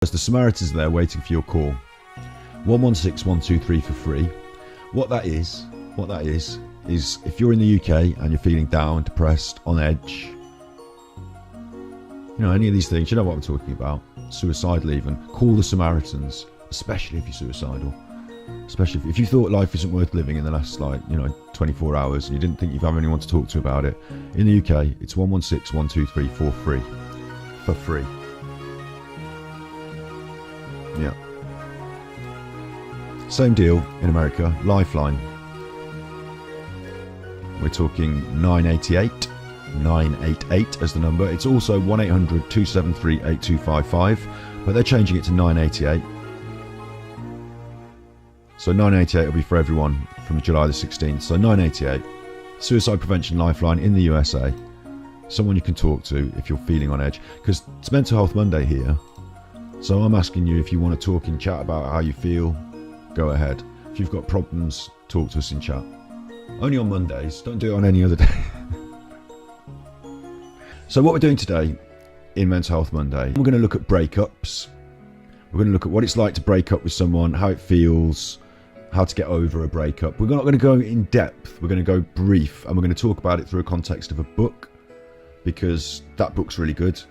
because the Samaritans are there waiting for your call. 116123 for free. What that is if you're in the UK and you're feeling down, depressed, on edge, you know, any of these things, you know what I'm talking about, suicidal even, call the Samaritans, especially if you're suicidal. Especially if you thought life isn't worth living in the last, 24 hours and you didn't think you'd have anyone to talk to about it. In the UK, it's 116123 for free. For free. Yeah. Same deal in America, Lifeline. We're talking 988 as the number. It's also 1-800-273-8255, but they're changing it to 988. So 988 will be for everyone from July the 16th. So 988, Suicide Prevention Lifeline in the USA. Someone you can talk to if you're feeling on edge. Because it's Mental Health Monday here. So I'm asking you, if you want to talk in chat about how you feel, go ahead. If you've got problems, talk to us in chat. Only on Mondays, don't do it on any other day. So what we're doing today in Mental Health Monday, we're going to look at breakups. We're going to look at what it's like to break up with someone, how it feels, how to get over a breakup. We're not going to go in depth, we're going to go brief, and we're going to talk about it through a context of a book, because that book's really good.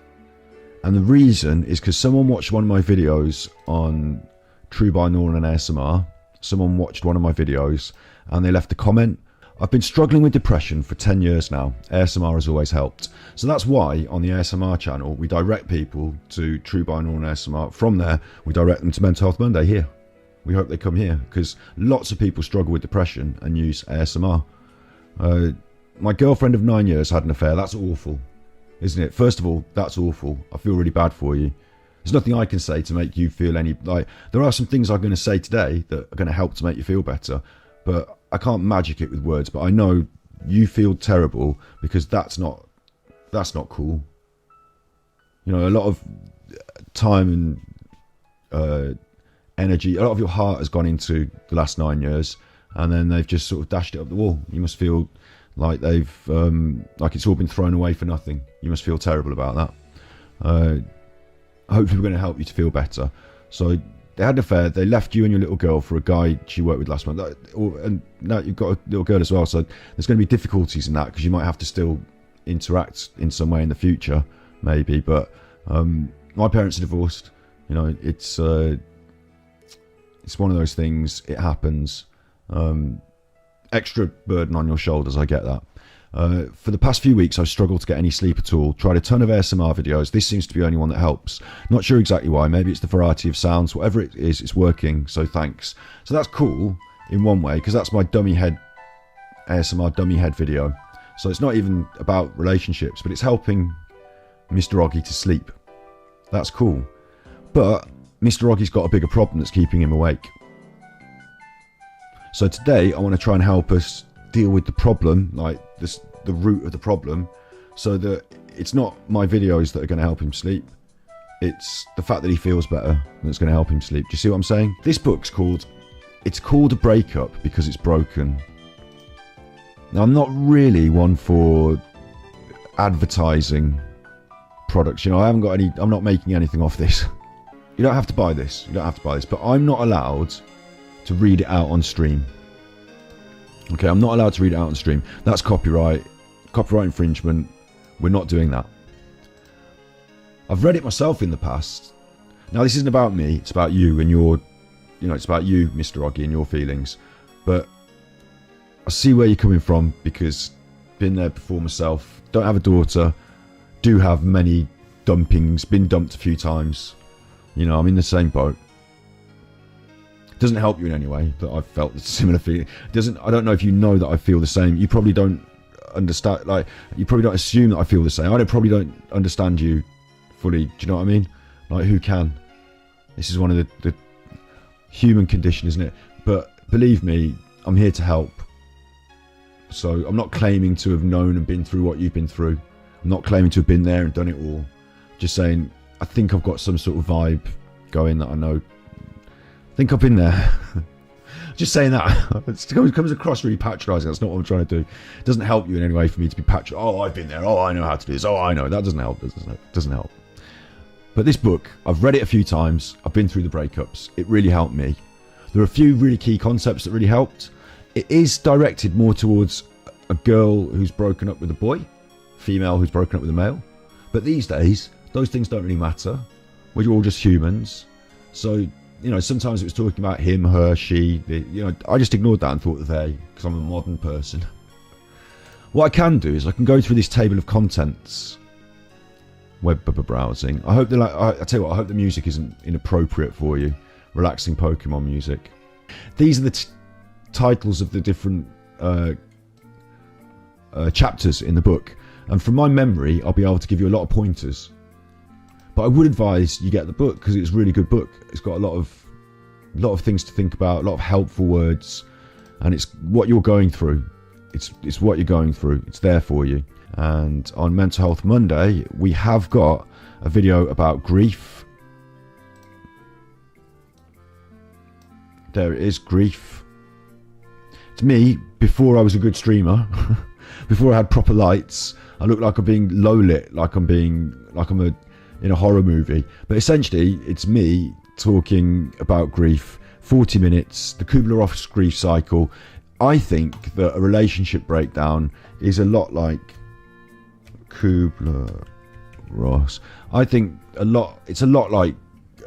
And the reason is because someone watched one of my videos on True Binaural and ASMR. Someone watched one of my videos and they left a comment. I've been struggling with depression for 10 years now. ASMR has always helped. So that's why on the ASMR channel, we direct people to True Binaural and ASMR. From there, we direct them to Mental Health Monday here. We hope they come here because lots of people struggle with depression and use ASMR. My girlfriend of 9 years had an affair. That's awful, isn't it? First of all, that's awful. I feel really bad for you. There's nothing I can say to make you feel any, there are some things I'm going to say today that are going to help to make you feel better, but I can't magic it with words. But I know you feel terrible because that's not cool. You know, a lot of time and energy, a lot of your heart has gone into the last 9 years, and then they've just sort of dashed it up the wall. You must feel like they've like it's all been thrown away for nothing. You must feel terrible about that. Hopefully we're going to help you to feel better. So they had an affair, they left you and your little girl for a guy she worked with last month, and now you've got a little girl as well, so there's going to be difficulties in that because you might have to still interact in some way in the future, maybe. But my parents are divorced. You know, it's one of those things. It happens. Extra burden on your shoulders, I get that. For the past few weeks, I've struggled to get any sleep at all. Tried a ton of ASMR videos. This seems to be the only one that helps. Not sure exactly why. Maybe it's the variety of sounds. Whatever it is, it's working. So thanks. So that's cool in one way, because that's my dummy head ASMR dummy head video. So it's not even about relationships, but it's helping Mr. Oggy to sleep. That's cool. But Mr. Oggy's got a bigger problem that's keeping him awake. So today I want to try and help us deal with the problem, like this, the root of the problem, so that it's not my videos that are going to help him sleep. It's the fact that he feels better that's going to help him sleep. Do you see what I'm saying? This book's called A Breakup Because It's Broken. Now, I'm not really one for advertising products. You know, I'm not making anything off this. You don't have to buy this. But I'm not allowed to read it out on stream. Okay, I'm not allowed to read it out on stream. That's copyright infringement. We're not doing that. I've read it myself in the past. Now, this isn't about me. It's about you and it's about you, Mr. Oggy, and your feelings. But I see where you're coming from, because been there before myself. Don't have a daughter. Do have many dumpings. Been dumped a few times. You know, I'm in the same boat. Doesn't help you in any way that I've felt a similar feeling. I don't know if you know that I feel the same. You probably don't understand, you probably don't assume that I feel the same. I probably don't understand you fully. Do you know what I mean? Like, who can? This is one of the human condition, isn't it? But believe me, I'm here to help. So I'm not claiming to have known and been through what you've been through. I'm not claiming to have been there and done it all. Just saying, I think I've got some sort of vibe going that I know. I think I've been there. Just saying that. It comes across really patronising. That's not what I'm trying to do. It doesn't help you in any way for me to be patronising. Oh, I've been there. Oh, I know how to do this. Oh, I know. That doesn't help. Doesn't help. But this book, I've read it a few times. I've been through the breakups. It really helped me. There are a few really key concepts that really helped. It is directed more towards a girl who's broken up with a boy, female who's broken up with a male. But these days, those things don't really matter. We're all just humans. So, sometimes it was talking about him, her, she. I just ignored that and thought they, because I'm a modern person. What I can do is I can go through this table of contents, web browsing. I hope I tell you what, I hope the music isn't inappropriate for you. Relaxing Pokemon music. These are the titles of the different chapters in the book, and from my memory I'll be able to give you a lot of pointers, but I would advise you get the book because it's a really good book. It's got a lot of things to think about, a lot of helpful words, and it's what you're going through. It's what you're going through. It's there for you. And on Mental Health Monday we have got a video about grief. There it is, grief. To me, before I was a good streamer, before I had proper lights, I look like I'm being low lit, like I'm in a horror movie. But essentially, it's me talking about grief. 40 minutes, the Kubler-Ross grief cycle. I think that a relationship breakdown is a lot like Kubler-Ross. I think it's a lot like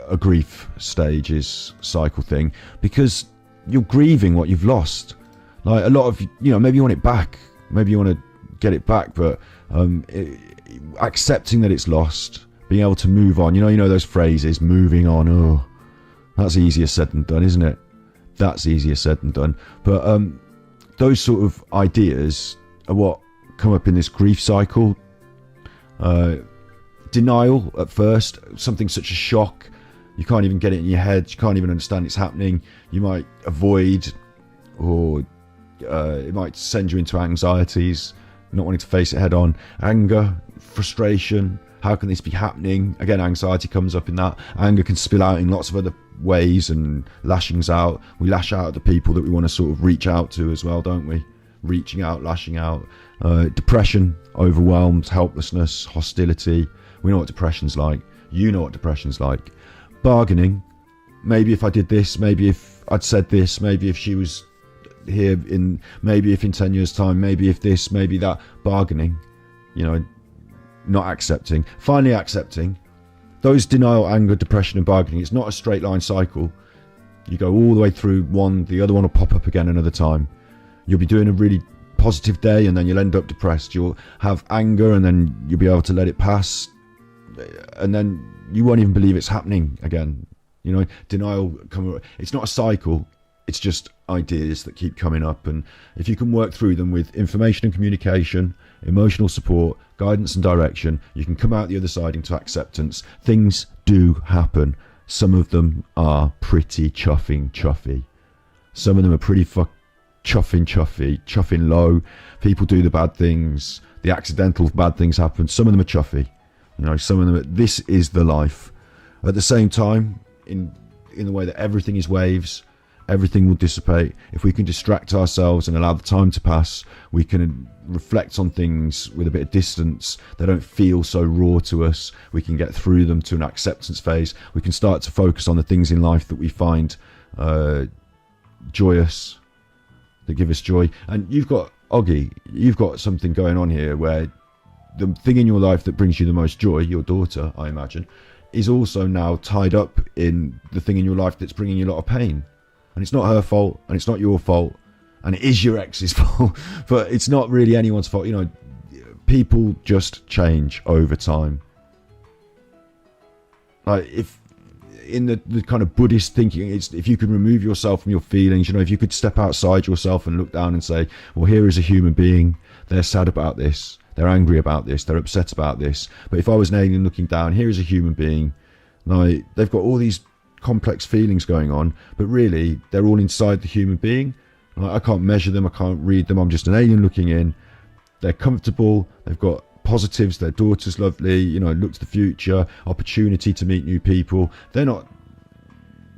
a grief stages cycle thing, because you're grieving what you've lost. Like a lot of, maybe you want it back, maybe you want to get it back, but accepting that it's lost, being able to move on. Those phrases, moving on. Oh, that's easier said than done, isn't it? That's easier said than done. But those sort of ideas are what come up in this grief cycle. Denial at first, something such a shock. You can't even get it in your head. You can't even understand it's happening. You might avoid, or it might send you into anxieties, not wanting to face it head on. Anger, frustration. How can this be happening? Again, anxiety comes up in that. Anger can spill out in lots of other ways, and lashings out. We lash out at the people that we want to sort of reach out to as well, don't we? Reaching out, lashing out. Depression, overwhelmed, helplessness, hostility. We know what depression's like. You know what depression's like. Bargaining. Maybe if I did this, maybe if I'd said this, maybe if she was here maybe if in 10 years time, maybe if this, maybe that. Bargaining, not accepting. Finally accepting. Those denial, anger, depression and bargaining, it's not a straight line cycle. You go all the way through one, the other one will pop up again another time. You'll be doing a really positive day and then you'll end up depressed. You'll have anger and then you'll be able to let it pass, and then you won't even believe it's happening again. Denial it's not a cycle, it's just ideas that keep coming up, and if you can work through them with information and communication, emotional support, guidance and direction, you can come out the other side into acceptance. Things do happen. Some of them are pretty chuffy. Some of them are pretty chuffing low. People do the bad things, the accidental bad things happen. Some of them are chuffy. Some of them, this is the life. At the same time, in the way that everything is waves, everything will dissipate. If we can distract ourselves and allow the time to pass, we can reflect on things with a bit of distance. They don't feel so raw to us. We can get through them to an acceptance phase. We can start to focus on the things in life that we find joyous, that give us joy. And you've got something going on here where the thing in your life that brings you the most joy, your daughter, I imagine, is also now tied up in the thing in your life that's bringing you a lot of pain. And it's not her fault, and it's not your fault, and it is your ex's fault, but it's not really anyone's fault. People just change over time. Like, if in the kind of Buddhist thinking, it's if you could remove yourself from your feelings, if you could step outside yourself and look down and say, well, here is a human being, they're sad about this, they're angry about this, they're upset about this. But if I was an alien looking down, here is a human being. Like, they've got all these complex feelings going on, but really they're all inside the human being. Like, I can't measure them, I can't read them. I'm just an alien looking in. They're comfortable, they've got positives, their daughter's lovely, look to the future, opportunity to meet new people. They're not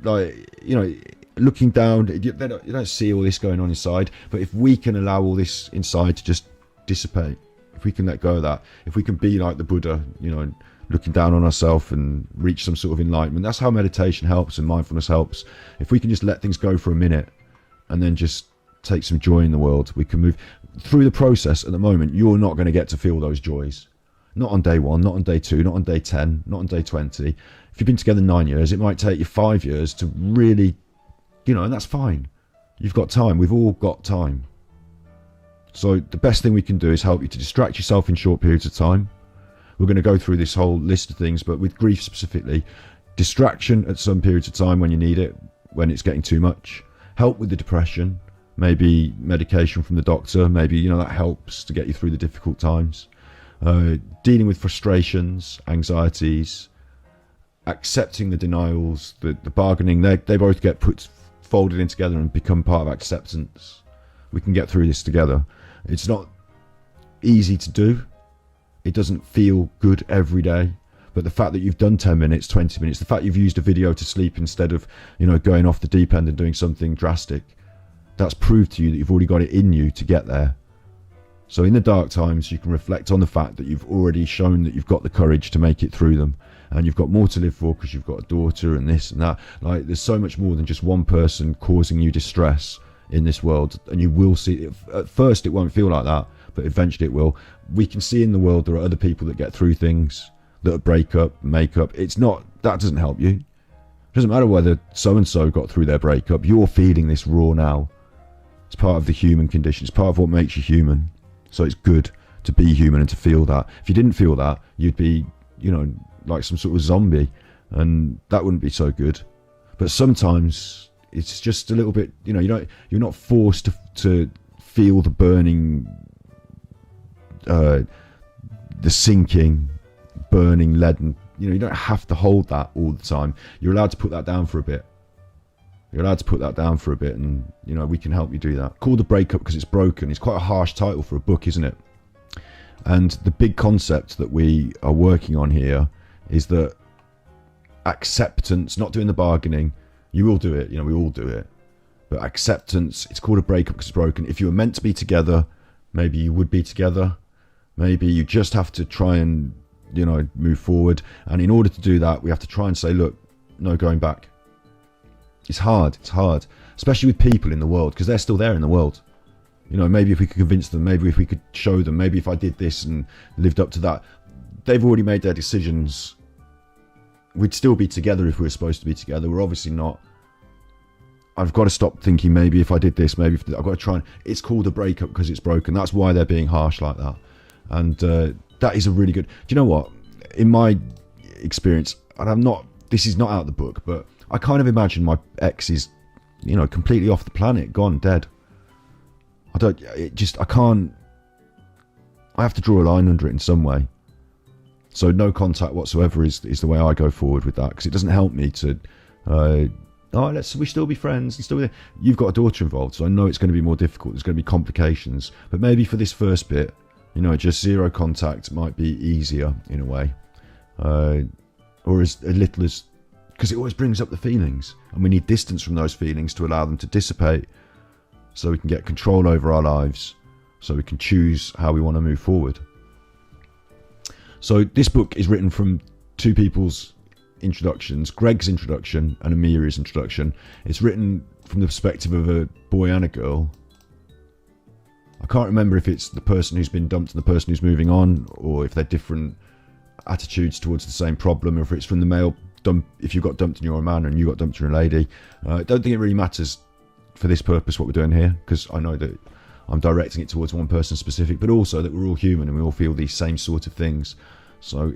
looking down. You don't see all this going on inside. But if we can allow all this inside to just dissipate, if we can let go of that, if we can be like the Buddha, looking down on ourselves and reach some sort of enlightenment. That's how meditation helps and mindfulness helps. If we can just let things go for a minute and then just take some joy in the world, we can move through the process. At the moment, you're not going to get to feel those joys. Not on day 1, not on day 2, not on day 10, not on day 20. If you've been together 9 years, it might take you 5 years to really, and that's fine. You've got time. We've all got time. So the best thing we can do is help you to distract yourself in short periods of time. We're going to go through this whole list of things, but with grief specifically, distraction at some periods of time when you need it, when it's getting too much. Help with the depression, maybe medication from the doctor, maybe, that helps to get you through the difficult times. Dealing with frustrations, anxieties, accepting the denials, the bargaining, they both get folded in together and become part of acceptance. We can get through this together. It's not easy to do. It doesn't feel good every day. But the fact that you've done 10 minutes, 20 minutes, the fact you've used a video to sleep instead of, going off the deep end and doing something drastic, that's proved to you that you've already got it in you to get there. So in the dark times, you can reflect on the fact that you've already shown that you've got the courage to make it through them. And you've got more to live for because you've got a daughter and this and that. Like, there's so much more than just one person causing you distress in this world. And you will see it. At first, it won't feel like that, but eventually it will. We can see in the world there are other people that get through things, that break up, make up. That doesn't help you. It doesn't matter whether so-and-so got through their breakup. You're feeling this raw now. It's part of the human condition. It's part of what makes you human. So it's good to be human and to feel that. If you didn't feel that, you'd be, like some sort of zombie, and that wouldn't be so good. But sometimes it's just a little bit, you're not forced to feel the burning, the sinking, burning lead, and you don't have to hold that all the time. You're allowed to put that down for a bit. And we can help you do that. Called The Breakup Because It's Broken. It's quite a harsh title for a book, isn't it? And the big concept that we are working on here is that acceptance, not doing the bargaining. You will do it, we all do it. But acceptance, it's called a breakup because it's broken. If you were meant to be together, maybe you would be together. Maybe you just have to try and, move forward. And in order to do that, we have to try and say, look, no going back. It's hard, especially with people in the world, because they're still there in the world. Maybe if we could convince them, maybe if we could show them, maybe if I did this and lived up to that, they've already made their decisions. We'd still be together if we were supposed to be together. We're obviously not. I've got to stop thinking, maybe if I did this, maybe if I've got to try and... It's called a breakup because it's broken. That's why they're being harsh like that. And that is a really good... Do you know what? In my experience, and this is not out of the book, but I kind of imagine my ex is, completely off the planet, gone, dead. I can't... I have to draw a line under it in some way. So no contact whatsoever is the way I go forward with that, because it doesn't help me to... we still be friends and still... You've got a daughter involved, so I know it's going to be more difficult. There's going to be complications. But maybe for this first bit, just zero contact might be easier in a way. Or as little as... Because it always brings up the feelings. And we need distance from those feelings to allow them to dissipate, so we can get control over our lives, so we can choose how we want to move forward. So this book is written from two people's introductions, Greg's introduction and Amelia's introduction. It's written from the perspective of a boy and a girl. I can't remember if it's the person who's been dumped and the person who's moving on, or if they're different attitudes towards the same problem, or if it's from the male if you got dumped and you're a man and you got dumped and you're a lady. I don't think it really matters for this purpose what we're doing here, because I know that I'm directing it towards one person specific, but also that we're all human and we all feel these same sort of things. So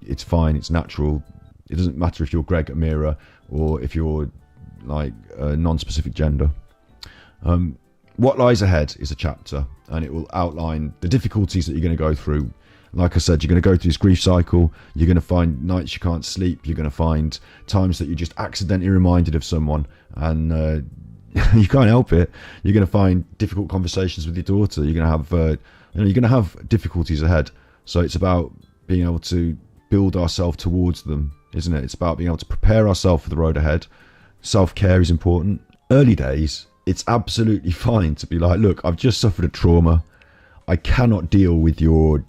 it's fine, it's natural. It doesn't matter if you're Greg, Amira, or if you're like a non-specific gender. What Lies Ahead is a chapter, and it will outline the difficulties that you're going to go through. Like I said, you're going to go through this grief cycle. You're going to find nights you can't sleep. You're going to find times that you're just accidentally reminded of someone, and you can't help it. You're going to find difficult conversations with your daughter. You're going to have, you're going to have difficulties ahead. So it's about being able to build ourselves towards them, isn't it? It's about being able to prepare ourselves for the road ahead. Self-care is important. Early days, it's absolutely fine to be like, look, I've just suffered a trauma. I cannot deal with your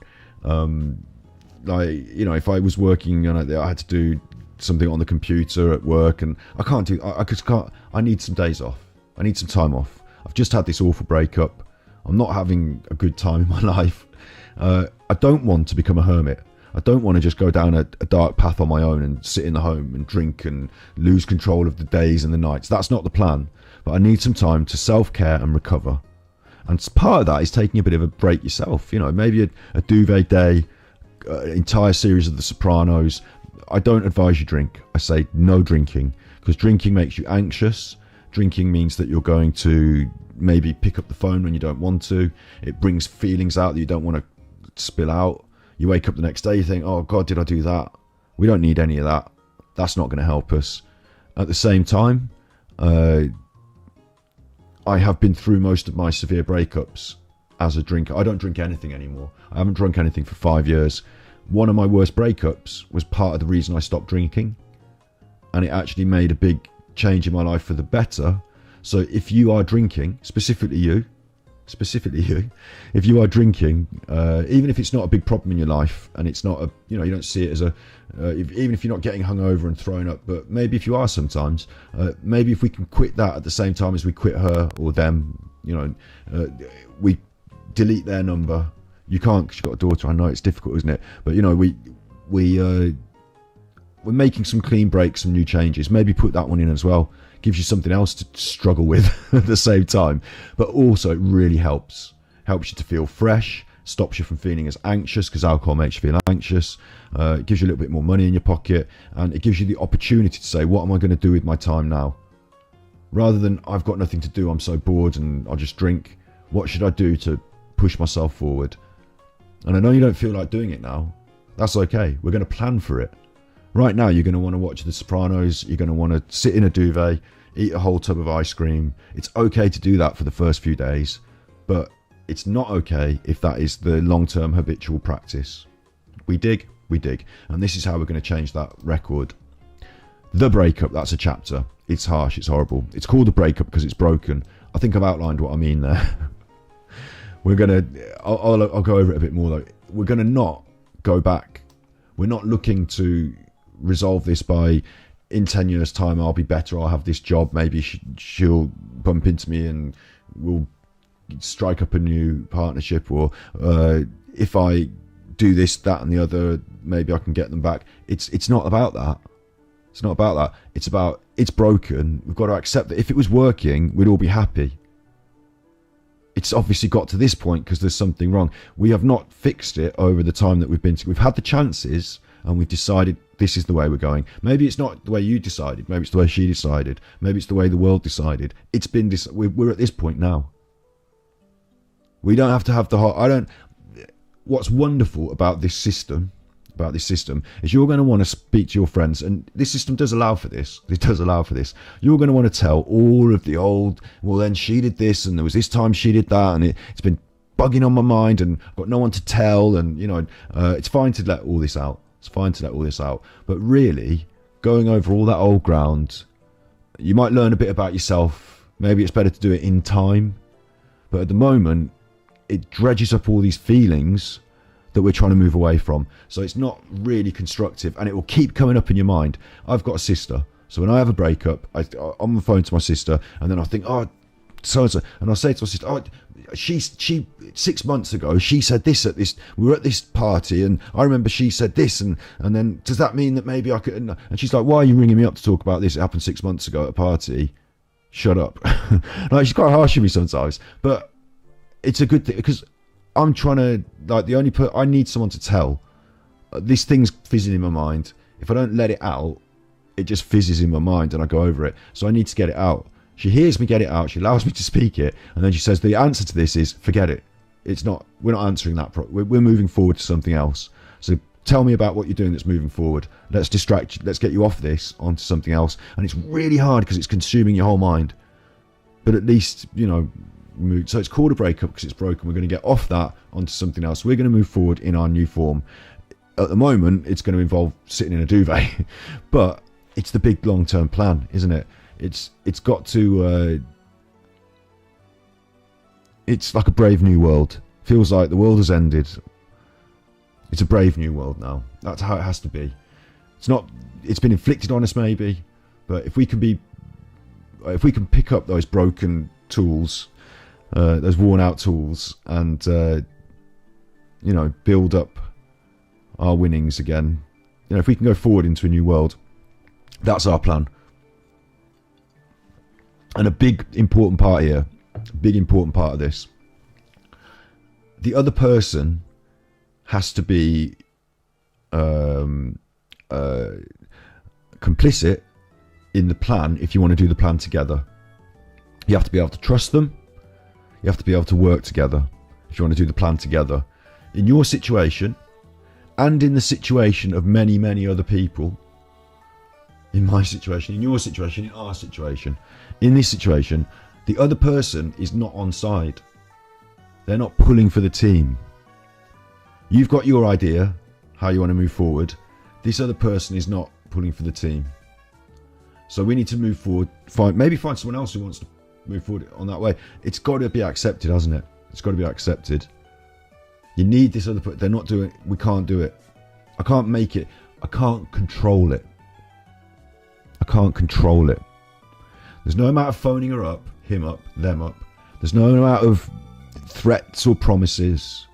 like, you know, if I was working and I had to do something on the computer at work, and I just can't. I need some days off. I need some time off. I've just had this awful breakup. I'm not having a good time in my life. I don't want to become a hermit. I don't want to just go down a dark path on my own and sit in the home and drink and lose control of the days and the nights. That's not the plan. But I need some time to self-care and recover. And part of that is taking a bit of a break yourself. You know, maybe a duvet day, entire series of The Sopranos. I don't advise you drink. I say no drinking, because drinking makes you anxious. Drinking means that you're going to maybe pick up the phone when you don't want to. It brings feelings out that you don't want to spill out. You wake up the next day, you think, oh God, did I do that? We don't need any of that. That's not going to help us. At the same time, I have been through most of my severe breakups as a drinker. I don't drink anything anymore. I haven't drunk anything for 5 years. One of my worst breakups was part of the reason I stopped drinking. And it actually made a big change in my life for the better. So if you are drinking, specifically you, if you are drinking, even if it's not a big problem in your life, and it's not you don't see it as even if you're not getting hungover and thrown up, but maybe if you are sometimes, maybe if we can quit that at the same time as we quit her or them, we delete their number. You can't, because you've got a daughter. I know it's difficult, isn't it? But we're making some clean breaks, some new changes. Maybe put that one in as well. Gives you something else to struggle with at the same time. But also it really helps you to feel fresh, stops you from feeling as anxious, because alcohol makes you feel anxious. It gives you a little bit more money in your pocket, and it gives you the opportunity to say, what am I going to do with my time now? Rather than, I've got nothing to do, I'm so bored and I'll just drink. What should I do to push myself forward? And I know you don't feel like doing it now. That's okay. We're going to plan for it. Right now, you're going to want to watch The Sopranos. You're going to want to sit in a duvet, eat a whole tub of ice cream. It's okay to do that for the first few days, but it's not okay if that is the long-term habitual practice. We dig. And this is how we're going to change that record. The breakup, that's a chapter. It's harsh, it's horrible. It's called the breakup because it's broken. I think I've outlined what I mean there. I'll go over it a bit more though. We're going to not go back. We're not looking to resolve this by, in 10 years time I'll be better, I'll have this job, maybe she'll bump into me and we'll strike up a new partnership, or if I do this, that and the other, maybe I can get them back. It's not about that. It's not about that. It's about, it's broken. We've got to accept that if it was working, we'd all be happy. It's obviously got to this point because there's something wrong. We have not fixed it over the time that we've been to. We've had the chances and we've decided this is the way we're going. Maybe it's not the way you decided. Maybe it's the way she decided. Maybe it's the way the world decided. It's been we're at this point now. We don't have to have the whole... What's wonderful about this system is you're going to want to speak to your friends, and this system does allow for this. It does allow for this. You're going to want to tell all of the old, well, then she did this, and there was this time she did that, and it's been bugging on my mind, and I've got no one to tell, and it's fine to let all this out. It's fine to let all this out. But really, going over all that old ground, you might learn a bit about yourself. Maybe it's better to do it in time. But at the moment, it dredges up all these feelings that we're trying to move away from. So it's not really constructive, and it will keep coming up in your mind. I've got a sister, so when I have a breakup, I'm on the phone to my sister, and then I think, oh, so-and-so, and I'll say to my sister, oh, she 6 months ago, she said this at this, we were at this party, and I remember she said this, and then does that mean that maybe I could, and she's like, why are you ringing me up to talk about this? It happened 6 months ago at a party. Shut up. Like, she's quite harsh with me sometimes, but it's a good thing, because I'm trying to, like, I need someone to tell. This thing's fizzing in my mind. If I don't let it out, it just fizzes in my mind and I go over it. So I need to get it out. She hears me get it out. She allows me to speak it. And then she says, the answer to this is, forget it. We're not answering that. We're moving forward to something else. So tell me about what you're doing that's moving forward. Let's distract you. Let's get you off this onto something else. And it's really hard because it's consuming your whole mind. But at least, so it's called a breakup because it's broken. We're going to get off that onto something else. We're going to move forward in our new form. At the moment, it's going to involve sitting in a duvet, but it's the big long-term plan, isn't it? It's got to. It's like a brave new world. Feels like the world has ended. It's a brave new world now. That's how it has to be. It's been inflicted on us maybe, but if we can pick up those broken tools, those worn out tools, and build up our winnings again, if we can go forward into a new world, that's our plan. And a big important part of this, the other person has to be complicit in the plan if you want to do the plan together. You have to be able to trust them. You have to be able to work together if you want to do the plan together. In your situation, and in the situation of many, many other people, in my situation, in your situation, in our situation, in this situation, the other person is not on side. They're not pulling for the team. You've got your idea how you want to move forward. This other person is not pulling for the team. So we need to move forward, find someone else who wants to move forward on that way. It's got to be accepted, hasn't it? It's got to be accepted. You need this other person. They're not doing it. We can't do it. I can't make it. I can't control it. I can't control it. There's no amount of phoning her up, him up, them up. There's no amount of threats or promises.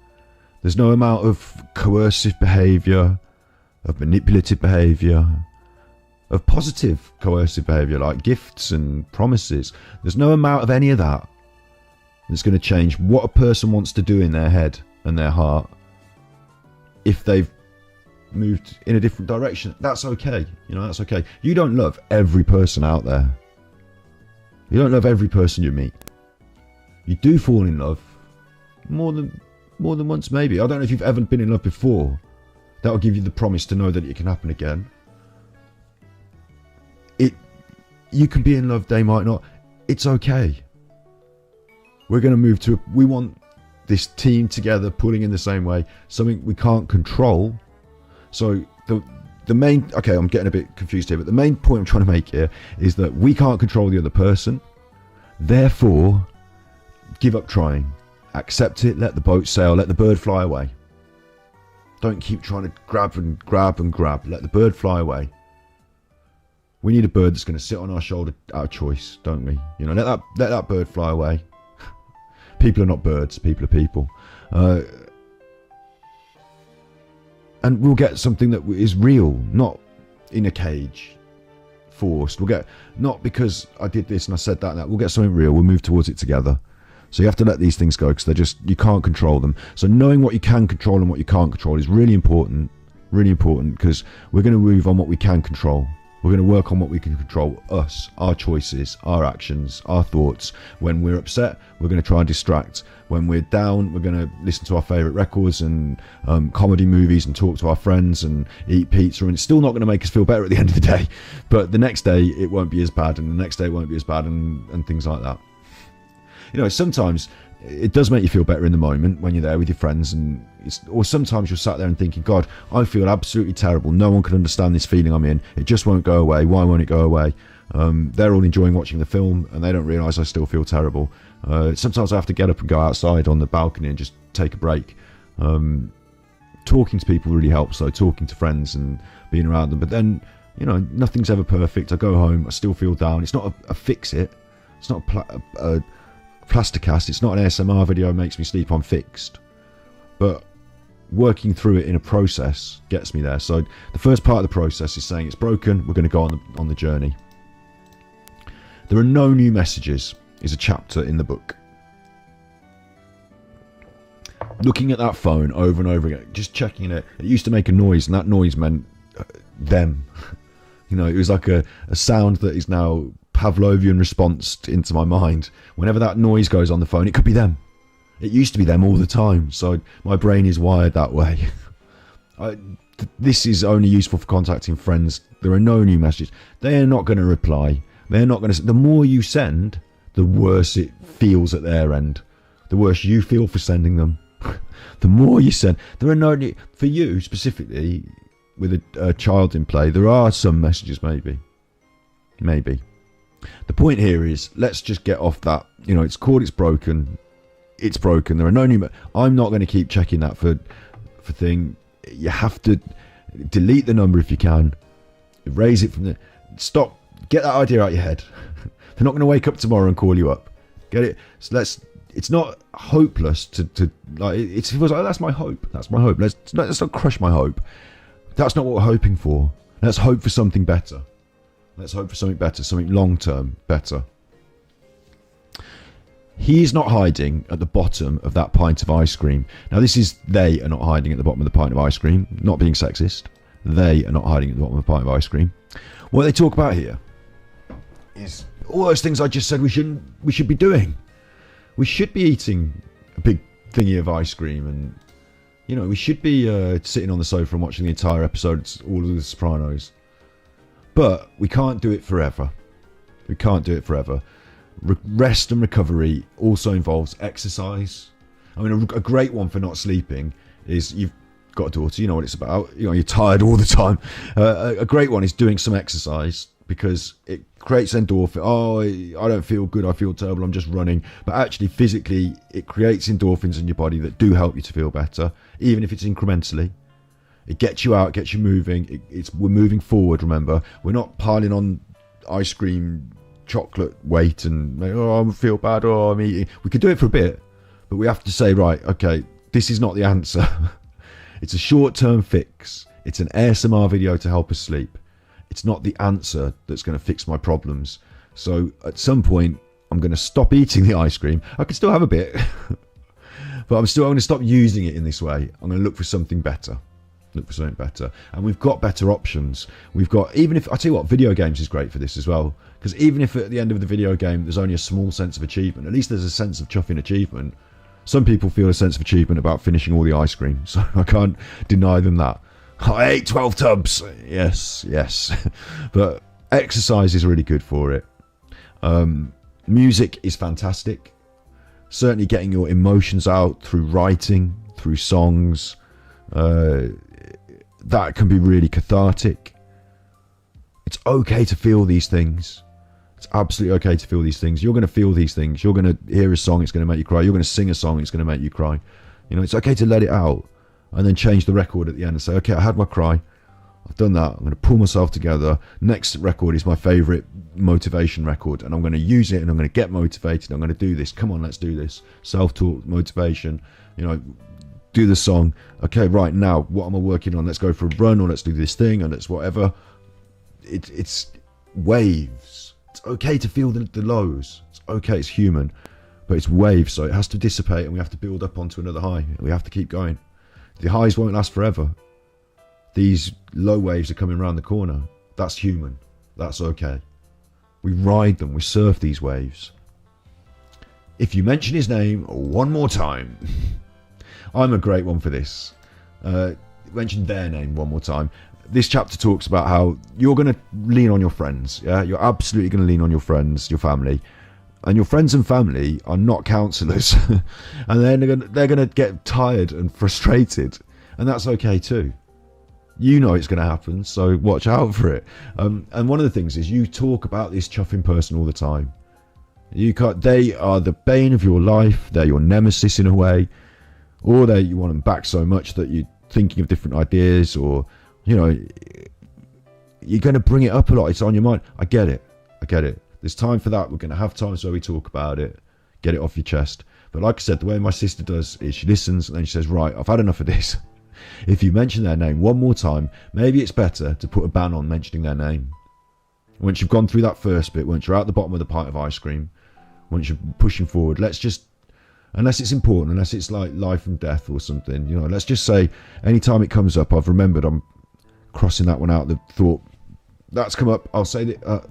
There's no amount of coercive behaviour, of manipulative behaviour, of positive coercive behaviour like gifts and promises. There's no amount of any of that that's going to change what a person wants to do in their head and their heart. If they've moved in a different direction, that's okay. That's okay. You don't love every person out there. You don't love every person you meet. You do fall in love more than once, maybe. I don't know if you've ever been in love before. That'll give you the promise to know that it can happen again. You can be in love, they might not. It's okay. We're going to move we want this team together, pulling in the same way, something we can't control. So the main, okay, I'm getting a bit confused here, but the main point I'm trying to make here is that we can't control the other person. Therefore, give up trying. Accept it, let the boat sail, let the bird fly away. Don't keep trying to grab and grab and grab. Let the bird fly away. We need a bird that's going to sit on our shoulder out of choice, don't we? Let that bird fly away. People are not birds, people are people. And we'll get something that is real, not in a cage, forced. We'll get, not because I did this and I said that and that, we'll get something real, we'll move towards it together. So you have to let these things go because you can't control them. So knowing what you can control and what you can't control is really important because we're going to move on what we can control. We're going to work on what we can control, us, our choices, our actions, our thoughts. When we're upset, we're going to try and distract. When we're down, we're going to listen to our favourite records and comedy movies and talk to our friends and eat pizza. And it's still not going to make us feel better at the end of the day. But the next day, it won't be as bad. And the next day, it won't be as bad and things like that. Sometimes it does make you feel better in the moment when you're there with your friends, or sometimes you're sat there and thinking, God, I feel absolutely terrible. No one can understand this feeling I'm in. It just won't go away. Why won't it go away? They're all enjoying watching the film and they don't realise I still feel terrible. Sometimes I have to get up and go outside on the balcony and just take a break. Talking to people really helps, though, talking to friends and being around them. But then, nothing's ever perfect. I go home, I still feel down. It's not a fix it. It's not a plaster cast. It's not an ASMR video makes me sleep, I'm fixed. But working through it in a process gets me there. So the first part of the process is saying it's broken, we're going to go on the journey. There are no new messages is a chapter in the book. Looking at that phone over and over again, just checking it used to make a noise, and that noise meant them. It was like a sound that is now Pavlovian response into my mind. Whenever that noise goes on the phone, it could be them. It used to be them all the time, so my brain is wired that way. This is only useful for contacting friends. There are no new messages. They are not going to reply. They're not going to. The more you send, the worse it feels at their end. The worse you feel for sending them. The more you send, there are no new. For you specifically, with a child in play, there are some messages, maybe. The point here is, let's just get off that. It's called It's Broken. It's broken. There are no new. I'm not going to keep checking that for thing. you have to delete the number if you can, erase it from the, stop, get that idea out of your head. They're not going to wake up tomorrow and call you up. Get it? So it's not hopeless to like, it feels like, that's my hope. That's my hope. Let's not crush my hope. That's not what we're hoping for. Let's hope for something better. Let's hope for something better, something long-term better. He's not hiding at the bottom of that pint of ice cream. Now, they are not hiding at the bottom of the pint of ice cream. Not being sexist. They are not hiding at the bottom of the pint of ice cream. What they talk about here is all those things I just said we should be doing. We should be eating a big thingy of ice cream, and we should be sitting on the sofa and watching the entire episodes, all of The Sopranos. But we can't do it forever. We can't do it forever. Rest and recovery also involves exercise. I mean, a great one for not sleeping is, you've got a daughter, you know what it's about. You're tired all the time. A great one is doing some exercise, because it creates endorphin. Oh, I don't feel good, I feel terrible, I'm just running. But actually, physically, it creates endorphins in your body that do help you to feel better, even if it's incrementally. It gets you out, gets you moving. We're moving forward, remember. We're not piling on ice cream, chocolate weight, and, oh, I feel bad, oh, I'm eating. We could do it for a bit, but we have to say, right, okay, this is not the answer. It's a short-term fix. It's an ASMR video to help us sleep. It's not the answer that's going to fix my problems. So at some point, I'm going to stop eating the ice cream. I can still have a bit, but I'm going to stop using it in this way. I'm going to look for something better. And we've got better options. We've got, even if, I tell you what, video games is great for this as well. Because even if at the end of the video game, there's only a small sense of achievement, at least there's a sense of chuffing achievement. Some people feel a sense of achievement about finishing all the ice cream. So I can't deny them that. I ate 12 tubs. Yes. But exercise is really good for it. Music is fantastic. Certainly getting your emotions out through writing, through songs. That can be really cathartic. It's okay to feel these things. It's absolutely okay to feel these things. You're going to feel these things. You're going to hear a song, it's going to make you cry. You're going to sing a song, it's going to make you cry. It's okay to let it out and then change the record at the end and say, okay, I had my cry. I've done that. I'm going to pull myself together. Next record is my favourite motivation record, and I'm going to use it, and I'm going to get motivated. I'm going to do this. Come on, let's do this. Self-talk, motivation, do the song. Okay, right, now, what am I working on? Let's go for a run, or let's do this thing, and it's whatever. It's waves. It's okay to feel the lows. It's okay, it's human. But it's waves, so it has to dissipate, and we have to build up onto another high. We have to keep going. The highs won't last forever. These low waves are coming around the corner. That's human. That's okay. We ride them. We surf these waves. If you mention his name one more time... I'm a great one for this. Mention their name one more time. This chapter talks about how you're going to lean on your friends. Yeah, you're absolutely going to lean on your friends, your family. And your friends and family are not counsellors. And they're going to get tired and frustrated. And that's okay too. You know it's going to happen, so watch out for it. And one of the things is, you talk about this chuffing person all the time. They are the bane of your life. They're your nemesis in a way. Or you want them back so much that you're thinking of different ideas, or, you're going to bring it up a lot. It's on your mind. I get it. There's time for that. We're going to have times where we talk about it, get it off your chest. But like I said, the way my sister does is she listens and then she says, right, I've had enough of this. If you mention their name one more time, maybe it's better to put a ban on mentioning their name. Once you've gone through that first bit, once you're at the bottom of the pint of ice cream, once you're pushing forward, let's just, unless it's important, unless it's like life and death or something, let's just say anytime it comes up, I've remembered, I'm crossing that one out, the thought, that's come up, I'll say that,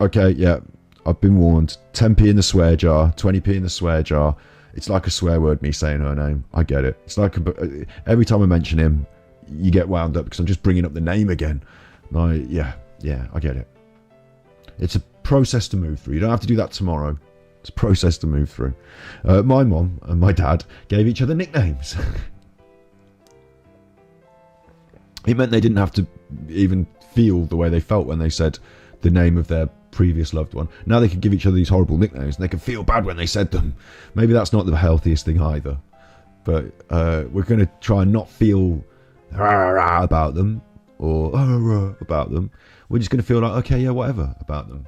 okay, yeah, I've been warned. 10p in the swear jar, 20p in the swear jar. It's like a swear word, me saying her name. I get it. It's like every time I mention him, you get wound up because I'm just bringing up the name again. Yeah, I get it. It's a process to move through. You don't have to do that tomorrow. It's a process to move through. My mom and my dad gave each other nicknames. It meant they didn't have to even feel the way they felt when they said the name of their previous loved one. Now they could give each other these horrible nicknames and they could feel bad when they said them. Maybe that's not the healthiest thing either. But we're going to try and not feel about them or about them. We're just going to feel like, okay, yeah, whatever about them.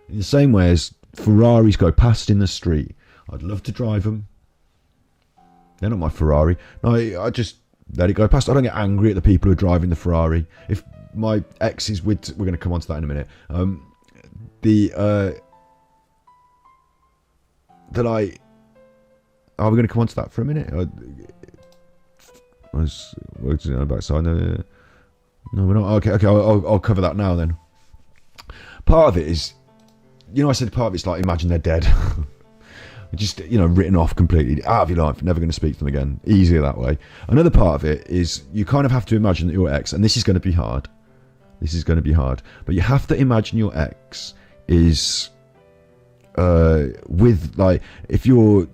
In the same way as Ferraris go past in the street, I'd love to drive them. They're not my Ferrari. No, I just let it go past. I don't get angry at the people who are driving the Ferrari. If my ex is with, we're going to come on to that in a minute. Are we going to come on to that for a minute? We're backside. No, we're not. Okay, I'll cover that now then. Part of it is, I said part of it's like, imagine they're dead. Just, written off completely, out of your life, never going to speak to them again. Easier that way. Another part of it is you kind of have to imagine that your ex, and this is going to be hard. But you have to imagine your ex is with, like, if you're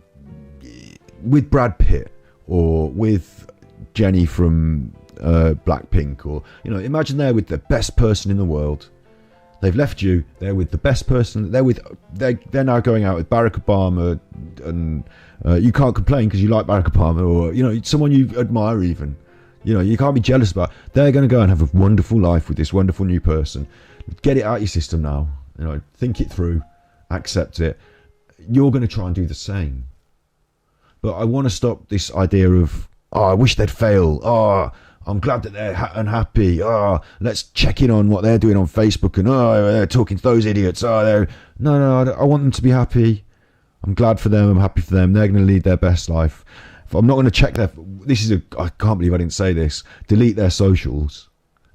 with Brad Pitt or with Jenny from Blackpink, or, imagine they're with the best person in the world. They've left you. They're with the best person. They're now going out with Barack Obama, and you can't complain because you like Barack Obama, or someone you admire even. You can't be jealous about. They're going to go and have a wonderful life with this wonderful new person. Get it out of your system now. Think it through, accept it. You're going to try and do the same. But I want to stop this idea of, I wish they'd fail. I'm glad that they're unhappy. Let's check in on what they're doing on Facebook, and they're talking to those idiots. No, I want them to be happy. I'm glad for them. I'm happy for them. They're going to lead their best life. If I'm not going to check I can't believe I didn't say this. Delete their socials.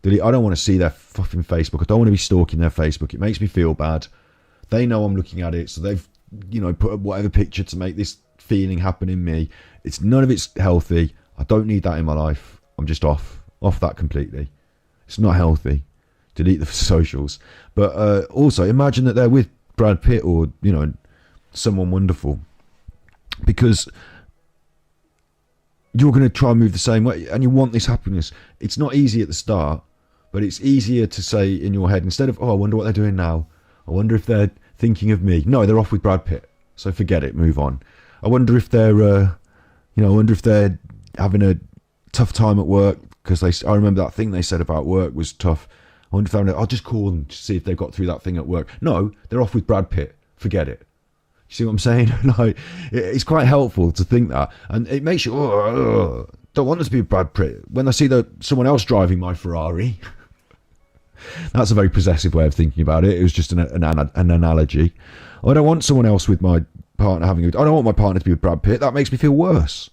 I don't want to see their fucking Facebook. I don't want to be stalking their Facebook. It makes me feel bad. They know I'm looking at it, so they've, put up whatever picture to make this feeling happen in me. None of it's healthy. I don't need that in my life. I'm just off that completely. It's not healthy. Delete the socials. But also imagine that they're with Brad Pitt or someone wonderful, because you're going to try and move the same way, and you want this happiness. It's not easy at the start, but it's easier to say in your head, instead of, I wonder what they're doing now. I wonder if they're thinking of me. No, they're off with Brad Pitt, so forget it, move on. I wonder if they're having a tough time at work, because I remember that thing they said about work was tough. I wonder if I'll just call them to see if they got through that thing at work. No, they're off with Brad Pitt. Forget it. You see what I'm saying? Like, it's quite helpful to think that, and it makes you don't want them to be Brad Pitt. When I see someone else driving my Ferrari, that's a very possessive way of thinking about it. It was just an analogy. I don't want someone else with my partner I don't want my partner to be with Brad Pitt. That makes me feel worse.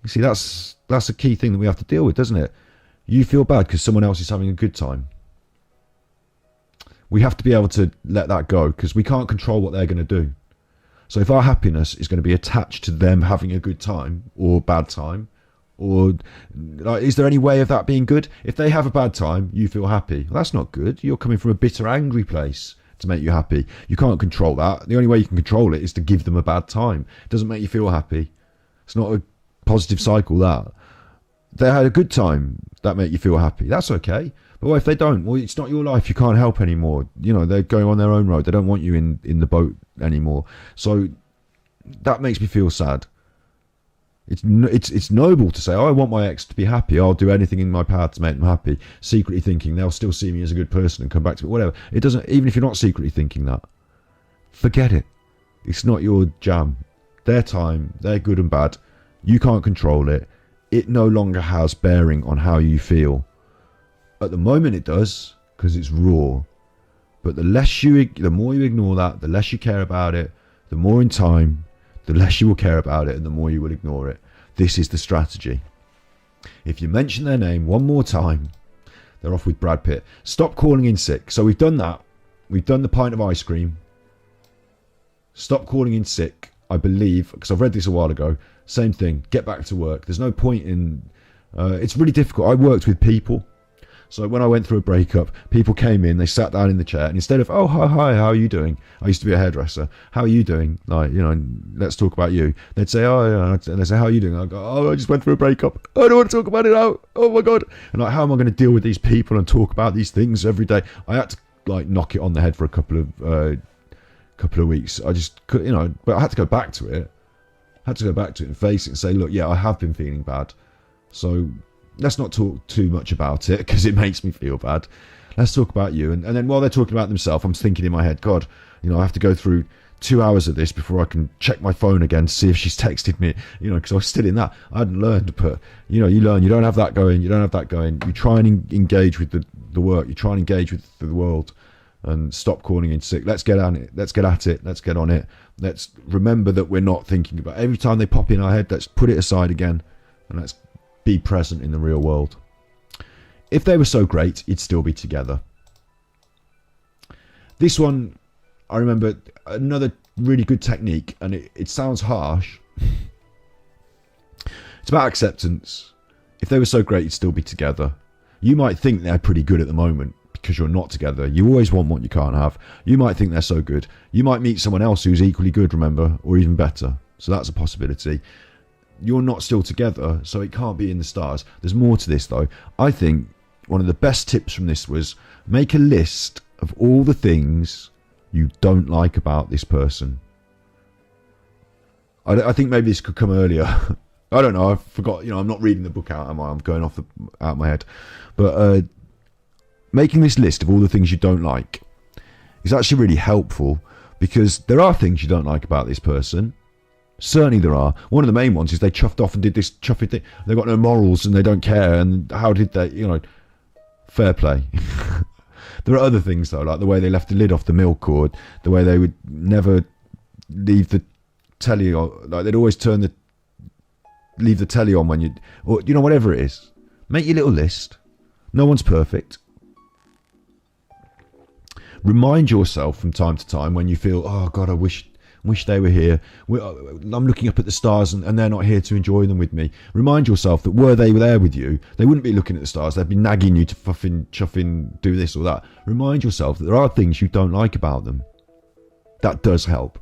You see, that's a key thing that we have to deal with, doesn't it? You feel bad because someone else is having a good time. We have to be able to let that go, because we can't control what they're going to do. So if our happiness is going to be attached to them having a good time or bad time, or is there any way of that being good? If they have a bad time, you feel happy. Well, that's not good. You're coming from a bitter, angry place to make you happy. You can't control that. The only way you can control it is to give them a bad time. It doesn't make you feel happy. It's not a positive cycle, that. They had a good time, that make you feel happy. That's okay. But what if they don't? Well, it's not your life. You can't help anymore. They're going on their own road. They don't want you in the boat anymore. So that makes me feel sad. It's noble to say, I want my ex to be happy. I'll do anything in my power to make them happy. Secretly thinking they'll still see me as a good person and come back to me. Whatever. It doesn't. Even if you're not secretly thinking that, forget it. It's not your jam. Their time. They're good and bad. You can't control it. It no longer has bearing on how you feel. At the moment it does, because it's raw. But the more you ignore that, the less you care about it, the more in time, the less you will care about it, and the more you will ignore it. This is the strategy. If you mention their name one more time, they're off with Brad Pitt. Stop calling in sick. So we've done that. We've done the pint of ice cream. Stop calling in sick, I believe, because I've read this a while ago. Same thing. Get back to work. There's no point in... it's really difficult. I worked with people. So when I went through a breakup, people came in, they sat down in the chair, and instead of, oh, hi, how are you doing? I used to be a hairdresser. How are you doing? Like, let's talk about you. They'd say, oh, yeah. And they'd say, how are you doing? I'd go, oh, I just went through a breakup. I don't want to talk about it now. Oh my God. And like, how am I going to deal with these people and talk about these things every day? I had to like knock it on the head for a couple of weeks. I just could, but I had to go back to it. had to go back to it and face it and say, look, yeah, I have been feeling bad. So let's not talk too much about it because it makes me feel bad. Let's talk about you. And then while they're talking about themselves, I'm thinking in my head, God, you know, I have to go through 2 hours of this before I can check my phone again to see if she's texted me, you know, because I was still in that. I hadn't learned, but, you know, you learn. You don't have that going. You don't have that going. You try and engage with the work. You try and engage with the world and stop calling in sick. Let's get at it. Let's get at it. Let's get on it. Let's remember that we're not thinking about every time they pop in our head. Let's put it aside again and let's be present in the real world. If they were so great, you'd still be together. This one, I remember another really good technique, and it sounds harsh. It's about acceptance. If they were so great, you'd still be together. You might think they're pretty good at the moment because you're not together. You always want what you can't have. You might think they're so good. You might meet someone else who's equally good, remember, or even better. So that's a possibility. You're not still together, so it can't be in the stars. There's more to this, though. I think one of the best tips from this was make a list of all the things you don't like about this person. I think maybe this could come earlier. I don't know. I forgot. You know, I'm not reading the book out, am I? I'm going out of my head. But making this list of all the things you don't like is actually really helpful because there are things you don't like about this person. Certainly there are. One of the main ones is they chuffed off and did this chuffy thing. They've got no morals and they don't care. And how did they, you know, fair play. There are other things though, like the way they left the lid off the milk, or the way they would never leave the telly on, like they'd always leave the telly on when or you know, whatever it is. Make your little list. No one's perfect. Remind yourself from time to time when you feel, oh God, I wish they were here. I'm looking up at the stars and they're not here to enjoy them with me. Remind yourself that were they there with you, they wouldn't be looking at the stars. They'd be nagging you to chuffing, do this or that. Remind yourself that there are things you don't like about them. That does help.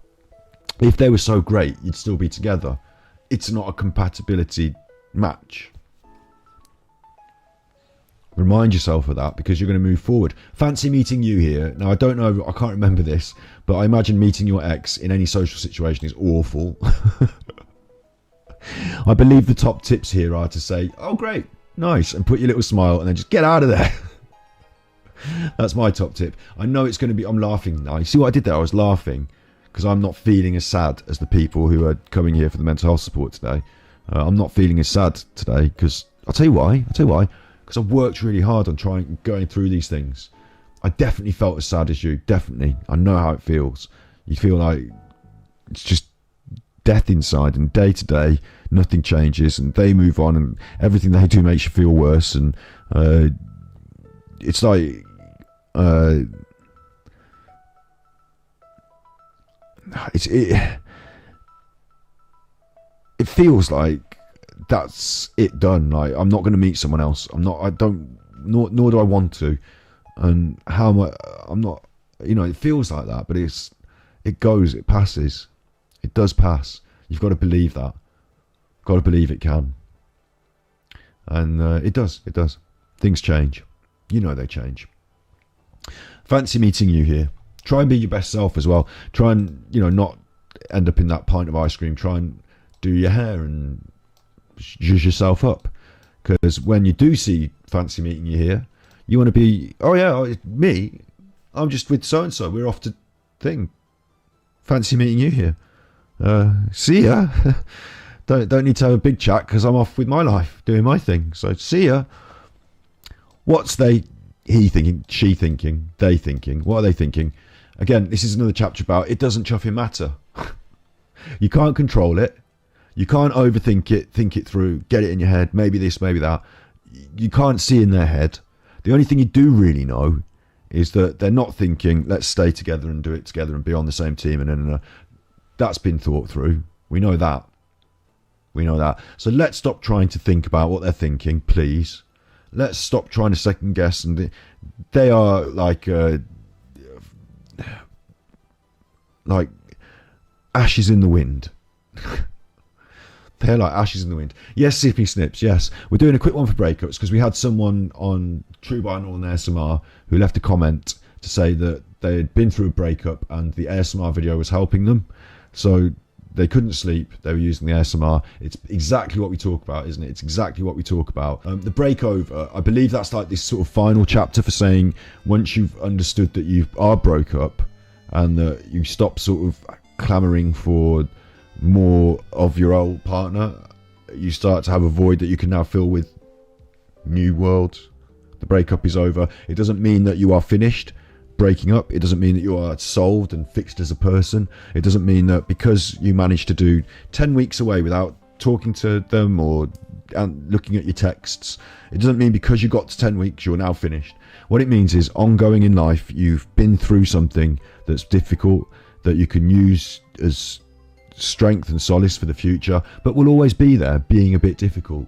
If they were so great, you'd still be together. It's not a compatibility match. Remind yourself of that because you're going to move forward. Fancy meeting you here. Now, I don't know, I can't remember this, but I imagine meeting your ex in any social situation is awful. I believe the top tips here are to say, oh, great, nice, and put your little smile and then just get out of there. That's my top tip. I know it's going to be, I'm laughing now. You see what I did there? I was laughing because I'm not feeling as sad as the people who are coming here for the mental health support today. I'm not feeling as sad today because, I'll tell you why. Because I've worked really hard on going through these things. I definitely felt as sad as you. Definitely. I know how it feels. You feel like it's just death inside, and day to day, nothing changes, and they move on, and everything they do makes you feel worse. And it's like it feels like that's it done. Like I'm not going to meet someone else. Nor do I want to. And how am I'm not, you know, it feels like that, but it passes. It does pass. You've got to believe that. Got to believe it can. And it does. Things change. You know they change. Fancy meeting you here. Try and be your best self as well. Try and, you know, not end up in that pint of ice cream. Try and do your hair and zhuzh yourself up, because when you do see fancy meeting you here, you want to be, oh yeah, it's me, I'm just with so and so, we're off to thing, fancy meeting you here, see ya. don't need to have a big chat because I'm off with my life doing my thing, so see ya. What's he thinking, she thinking, they thinking, what are they thinking? Again, this is another chapter about it doesn't chuffing matter. You can't control it. You can't overthink it, think it through, get it in your head, maybe this, maybe that. You can't see in their head. The only thing you do really know is that they're not thinking, let's stay together and do it together and be on the same team. And that's been thought through. We know that. So let's stop trying to think about what they're thinking, please. Let's stop trying to second guess. And they are like ashes in the wind. They're like ashes in the wind. Yes, Sippy Snips, yes. We're doing a quick one for breakups because we had someone on True Binaural and ASMR who left a comment to say that they had been through a breakup and the ASMR video was helping them. So they couldn't sleep. They were using the ASMR. It's exactly what we talk about, isn't it? It's exactly what we talk about. The breakover, I believe that's like this sort of final chapter for saying once you've understood that you are broke up and that you stop sort of clamoring for more of your old partner, you start to have a void that you can now fill with new worlds. The breakup is over. It doesn't mean that you are finished breaking up. It doesn't mean that you are solved and fixed as a person. It doesn't mean that because you managed to do 10 weeks away without talking to them or looking at your texts, it doesn't mean because you got to 10 weeks you're now finished. What it means is ongoing in life, you've been through something that's difficult that you can use as strength and solace for the future, but will always be there, being a bit difficult.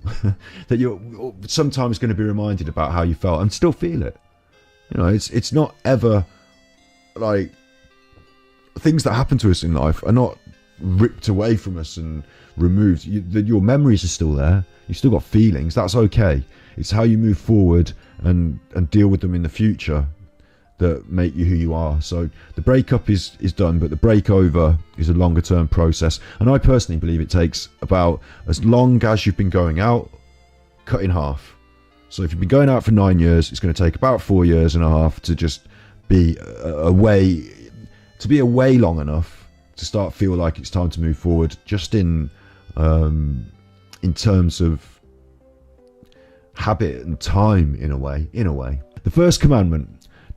That you're sometimes going to be reminded about how you felt and still feel it. You know, it's not ever like things that happen to us in life are not ripped away from us and removed. Your memories are still there. You've still got feelings. That's okay. It's how you move forward and deal with them in the future that make you who you are. So the breakup is done, but the breakover is a longer term process. And I personally believe it takes about as long as you've been going out, cut in half. So if you've been going out for 9 years, it's going to take about 4 years and a half to just be away long enough to start feel like it's time to move forward, just in terms of habit and time, in a way. The first commandment: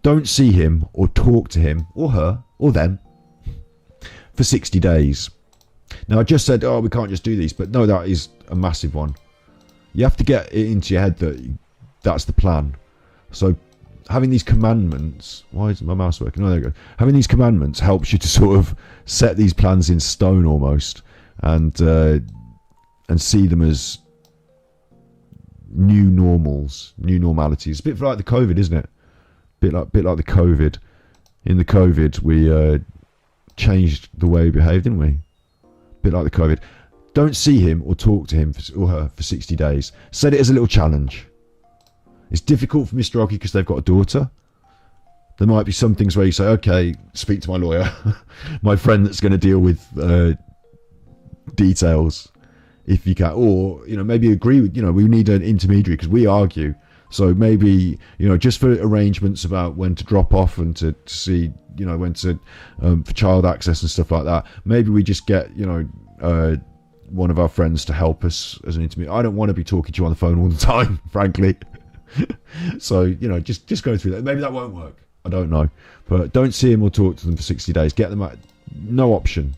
don't see him or talk to him or her or them for 60 days. Now, I just said, we can't just do these, but no, that is a massive one. You have to get it into your head that that's the plan. So having these commandments, why isn't my mouse working? Oh, there you go. Having these commandments helps you to sort of set these plans in stone almost, and see them as new normals, new normalities. A bit like the COVID, isn't it? Bit like the COVID. In the COVID, we changed the way we behaved, didn't we? Bit like the COVID. Don't see him or talk to him or her for 60 days. Set it as a little challenge. It's difficult for Mr. Oggy because they've got a daughter. There might be some things where you say, okay, speak to my lawyer, my friend that's going to deal with details, if you can. Or, maybe agree with, we need an intermediary because we argue. So maybe, just for arrangements about when to drop off and to see, when to, for child access and stuff like that, maybe we just get, one of our friends to help us as an intermediary. I don't want to be talking to you on the phone all the time, frankly. So, just go through that. Maybe that won't work. I don't know. But don't see them or talk to them for 60 days. Get them out. No option.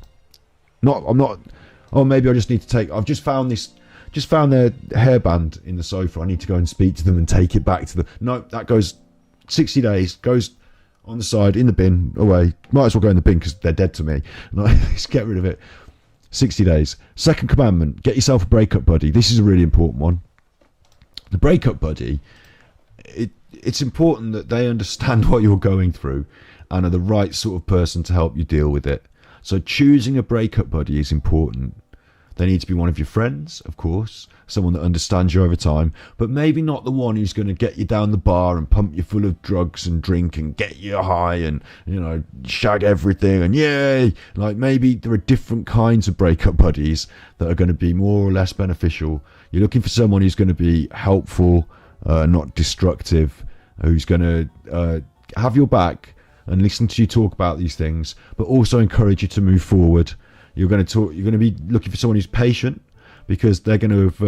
Maybe I just need to take, I've just found their hairband in the sofa. I need to go and speak to them and take it back to them. No, that goes 60 days, goes on the side, in the bin, away. Might as well go in the bin because they're dead to me. Just get rid of it. 60 days. Second commandment, get yourself a breakup buddy. This is a really important one. The breakup buddy, it's important that they understand what you're going through and are the right sort of person to help you deal with it. So choosing a breakup buddy is important. They need to be one of your friends, of course, someone that understands you over time, but maybe not the one who's going to get you down the bar and pump you full of drugs and drink and get you high and, shag everything and yay. Like, maybe there are different kinds of breakup buddies that are going to be more or less beneficial. You're looking for someone who's going to be helpful, not destructive, who's going to have your back and listen to you talk about these things, but also encourage you to move forward. You're going to be looking for someone who's patient, because they're going to have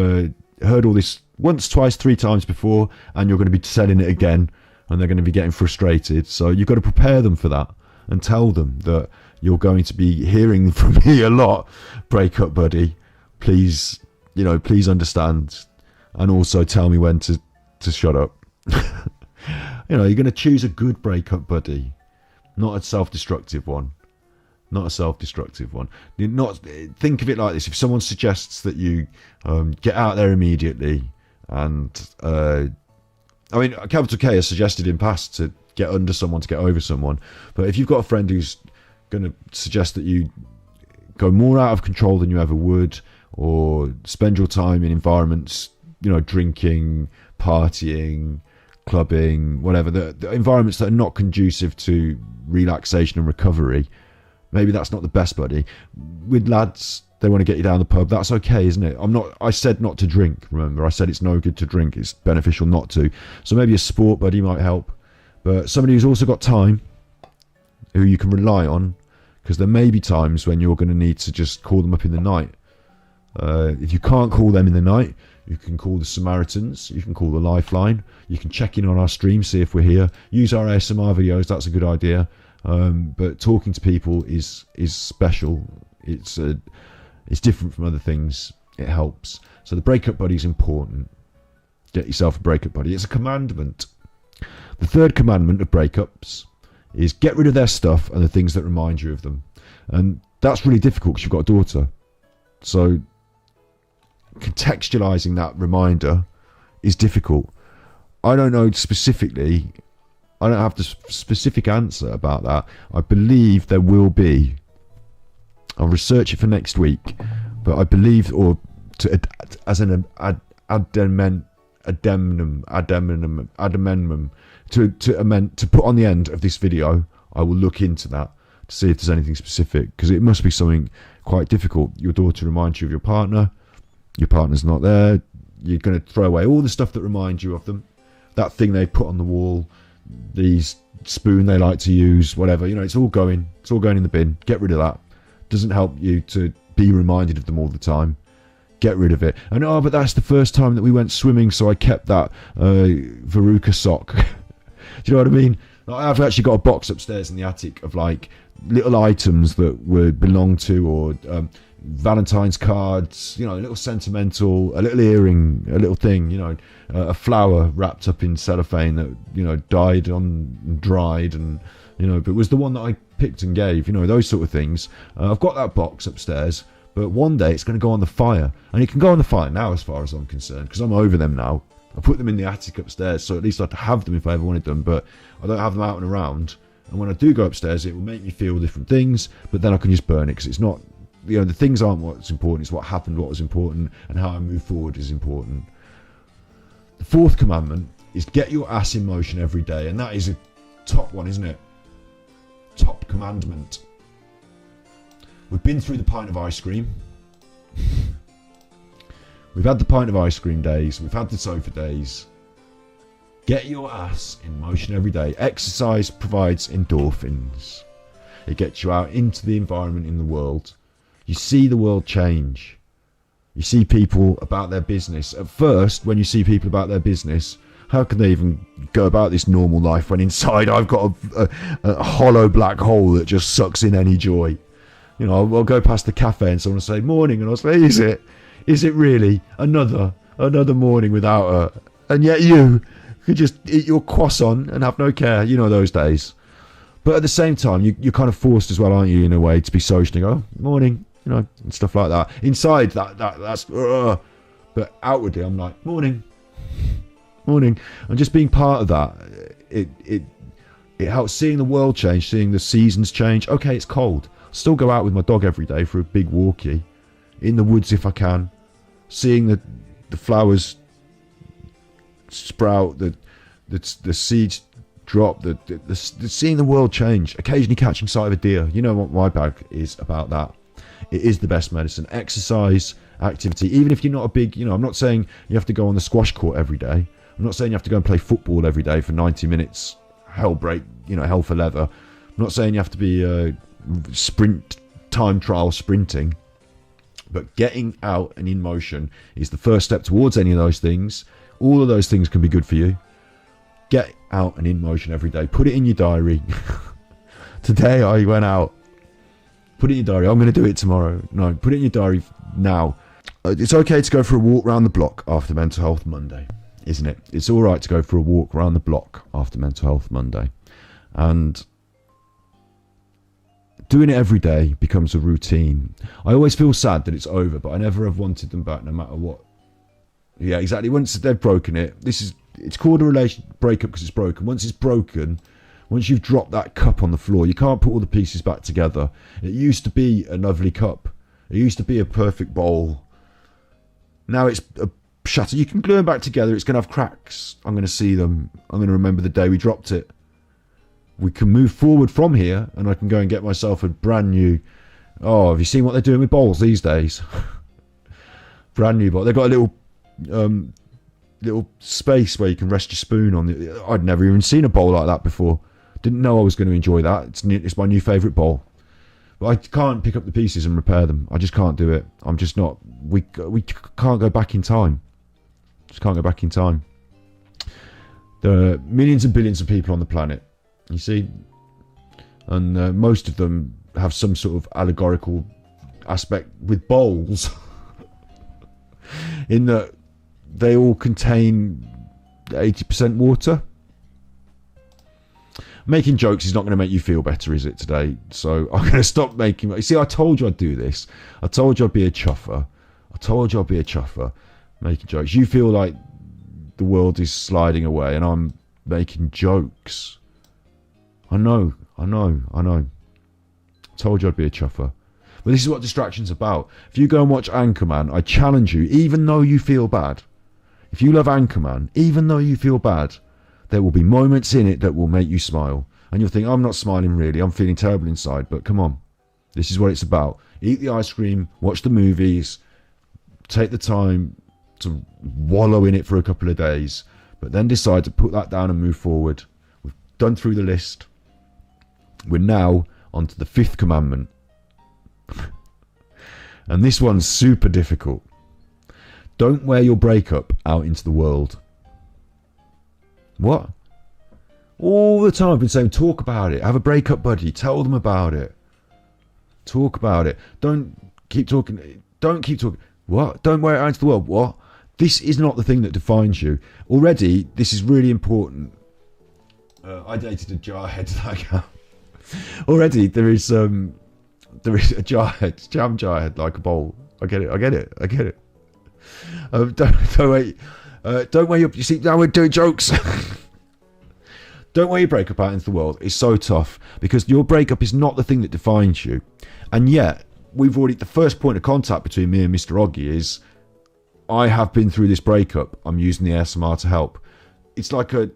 heard all this once, twice, 3 times before, and you're going to be selling it again, and they're going to be getting frustrated. So you've got to prepare them for that and tell them that you're going to be hearing from me a lot, breakup buddy. Please, please understand, and also tell me when to shut up. You're going to choose a good breakup buddy, not a self-destructive one. Not a self-destructive one. Think of it like this: if someone suggests that you get out there immediately, and capital K has suggested in past to get under someone to get over someone, but if you've got a friend who's going to suggest that you go more out of control than you ever would, or spend your time in environments, drinking, partying, clubbing, whatever, the environments that are not conducive to relaxation and recovery, Maybe that's not the best buddy. With lads, they want to get you down the pub. That's okay, isn't it? I said not to drink, remember? I said it's no good to drink. It's beneficial not to. So maybe a sport buddy might help. But somebody who's also got time, who you can rely on, because there may be times when you're going to need to just call them up in the night. If you can't call them in the night, you can call the Samaritans, you can call the Lifeline, you can check in on our stream, see if we're here, use our ASMR videos, that's a good idea. But talking to people is special. It's different from other things. It helps. So the breakup buddy is important. Get yourself a breakup buddy. It's a commandment. The third commandment of breakups is get rid of their stuff and the things that remind you of them. And that's really difficult because you've got a daughter. So contextualizing that reminder is difficult. I don't know specifically. I don't have the specific answer about that. I believe there will be. I'll research it for next week, but I believe, as an addendum, to put on the end of this video, I will look into that to see if there's anything specific, because it must be something quite difficult. Your daughter reminds you of your partner's not there, you're going to throw away all the stuff that reminds you of them, that thing they put on the wall, these spoon they like to use, whatever, it's all going in the bin. Get rid of that. Doesn't help you to be reminded of them all the time. Get rid of it. And but that's the first time that we went swimming, so I kept that Veruca sock. Do you know what I mean? I've actually got a box upstairs in the attic of like little items that would belong to, or Valentine's cards, a little sentimental, a little earring, a little thing, a flower wrapped up in cellophane that died on dried, and but it was the one that I picked and gave, those sort of things. I've got that box upstairs, but one day it's going to go on the fire, and it can go on the fire now as far as I'm concerned, because I'm over them now. I put them in the attic upstairs, so at least I'd have them if I ever wanted them, but I don't have them out and around. And when I do go upstairs, it will make me feel different things, but then I can just burn it, because it's not, the things aren't what's important, it's what happened, what was important, and how I move forward is important. The fourth commandment is get your ass in motion every day, and that is a top one, isn't it? Top commandment. We've been through the pint of ice cream. We've had the pint of ice cream days. We've had the sofa days. Get your ass in motion every day. Exercise provides endorphins. It gets you out into the environment in the world. You see the world change. You see people about their business. At first, when you see people about their business, how can they even go about this normal life when inside I've got a hollow black hole that just sucks in any joy? I'll go past the cafe and someone will say, morning, and I'll say, is it really another morning without her? And yet you could just eat your croissant and have no care, those days. But at the same time, you're kind of forced as well, aren't you, in a way, to be social and go, morning, and stuff like that. Inside, that's, but outwardly, I'm like, morning. And just being part of that, it helps seeing the world change, seeing the seasons change. Okay, it's cold. Still go out with my dog every day for a big walkie, in the woods if I can, seeing the flowers sprout, the seeds drop, the seeing the world change, occasionally catching sight of a deer. You know what my bag is about that. It is the best medicine. Exercise, activity, even if you're not a big, I'm not saying you have to go on the squash court every day. I'm not saying you have to go and play football every day for 90 minutes, hell for leather. I'm not saying you have to be sprint time trial sprinting, but getting out and in motion is the first step towards any of those things. All of those things can be good for you. Get out and in motion every day. Put it in your diary. Today I went out. Put it in your diary. I'm going to do it tomorrow. No, put it in your diary now. It's okay to go for a walk around the block after Mental Health Monday, isn't it? It's all right to go for a walk around the block after Mental Health Monday. And doing it every day becomes a routine. I always feel sad that it's over, but I never have wanted them back, no matter what. Yeah, exactly. Once they've broken it, it's called a relation breakup because it's broken. Once it's broken, once you've dropped that cup on the floor, you can't put all the pieces back together. It used to be a lovely cup. It used to be a perfect bowl. Now it's a shatter. You can glue them back together. It's going to have cracks. I'm going to see them. I'm going to remember the day we dropped it. we can move forward from here, and I can go and get myself a brand new. Oh, have you seen what they're doing with bowls these days? Brand new bowl. They've got a little space where you can rest your spoon on. I'd never even seen a bowl like that before. Didn't know I was going to enjoy that. It's my new favourite bowl. But I can't pick up the pieces and repair them. I just can't do it. I'm just not. We can't go back in time. Just can't go back in time. There are millions and billions of people on the planet, you see, and most of them have some sort of allegorical aspect with bowls, in that they all contain 80% water. Making jokes is not going to make you feel better, is it, today? So I'm going to stop making... You see, I told you I'd do this. I told you I'd be a chuffer. Making jokes. You feel like the world is sliding away and I'm making jokes. I know. Told you I'd be a chuffer. But this is what distraction's about. If you go and watch Anchorman, I challenge you, even though you feel bad, if you love Anchorman, even though you feel bad, there will be moments in it that will make you smile. And you'll think, I'm not smiling really, I'm feeling terrible inside. But come on, this is what it's about. Eat the ice cream, watch the movies, take the time to wallow in it for a couple of days, but then decide to put that down and move forward. We've done through the list. We're now on to the 5th commandment. And this one's super difficult. Don't wear your breakup out into the world. What? All the time I've been saying, talk about it. Have a breakup buddy. Tell them about it. Talk about it. Don't keep talking. What? Don't wear it out into the world. What? This is not the thing that defines you. Already, this is really important. I dated a jarhead like that. Already, there is a jarhead, jam jarhead, like a bowl. I get it. Don't wear your... You see, now we're doing jokes. Don't wear your breakup out into the world. It's so tough because your breakup is not the thing that defines you. And yet, the first point of contact between me and Mr. Oggy is, I have been through this breakup. I'm using the ASMR to help. It's like like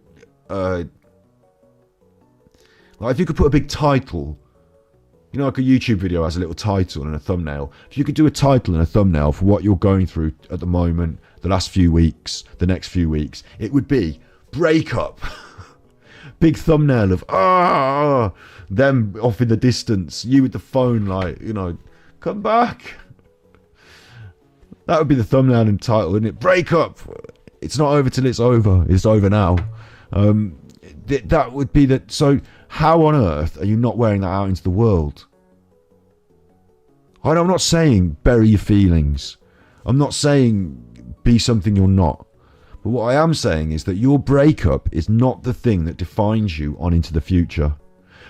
if you could put a big title, like a YouTube video has a little title and a thumbnail. If you could do a title and a thumbnail for what you're going through at the moment, the last few weeks, the next few weeks, it would be breakup. Big thumbnail of them off in the distance, you with the phone, like, come back. That would be the thumbnail and title, wouldn't it? Breakup. It's not over till it's over. It's over now. That would be that. So how on earth are you not wearing that out into the world? I'm not saying bury your feelings. I'm not saying be something you're not. But what I am saying is that your breakup is not the thing that defines you on into the future.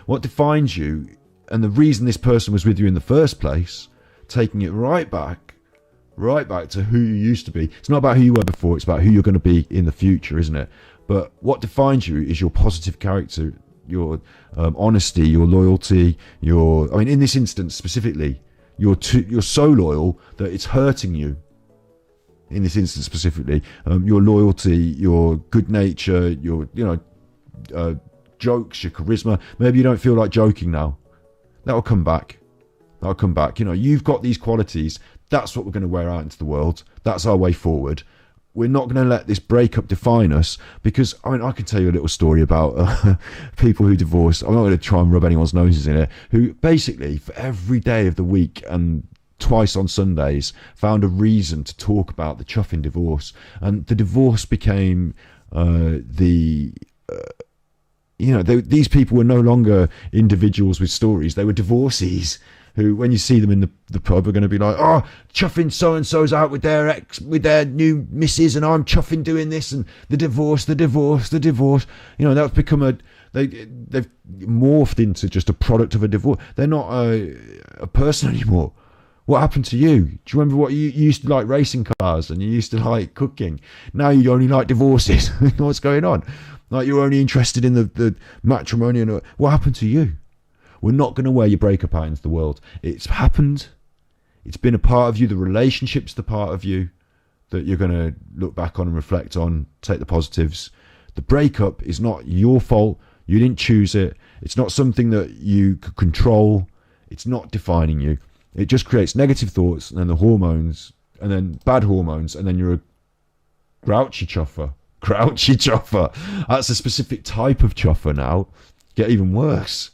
What defines you, and the reason this person was with you in the first place, taking it right back to who you used to be. It's not about who you were before, it's about who you're going to be in the future, isn't it? But what defines you is your positive character, your honesty, your loyalty, in this instance specifically, you're so loyal that it's hurting you. In this instance specifically, your loyalty, your good nature, your jokes, your charisma. Maybe you don't feel like joking now. That'll come back. You've got these qualities. That's what we're going to wear out into the world. That's our way forward. We're not going to let this breakup define us, because I can tell you a little story about people who divorced. I'm not going to try and rub anyone's noses in it. Who basically, for every day of the week and twice on Sundays, found a reason to talk about the chuffing divorce. And the divorce became these people were no longer individuals with stories. They were divorcees who, when you see them in the pub, are going to be like, oh, chuffing so-and-so's out with their new missus, and I'm chuffing doing this, and the divorce. That's become they've morphed into just a product of a divorce. They're not a person anymore. What happened to you? Do you remember what you used to like? Racing cars, and you used to like cooking. Now you only like divorces. What's going on? Like, you're only interested in the matrimony. And what happened to you? We're not going to wear your breakup out into the world. It's happened. It's been a part of you. The relationship's the part of you that you're going to look back on and reflect on, take the positives. The breakup is not your fault. You didn't choose it. It's not something that you could control. It's not defining you. It just creates negative thoughts, and then the hormones, and then bad hormones, and then you're a grouchy chuffer. Grouchy chuffer. That's a specific type of chuffer now. Get even worse.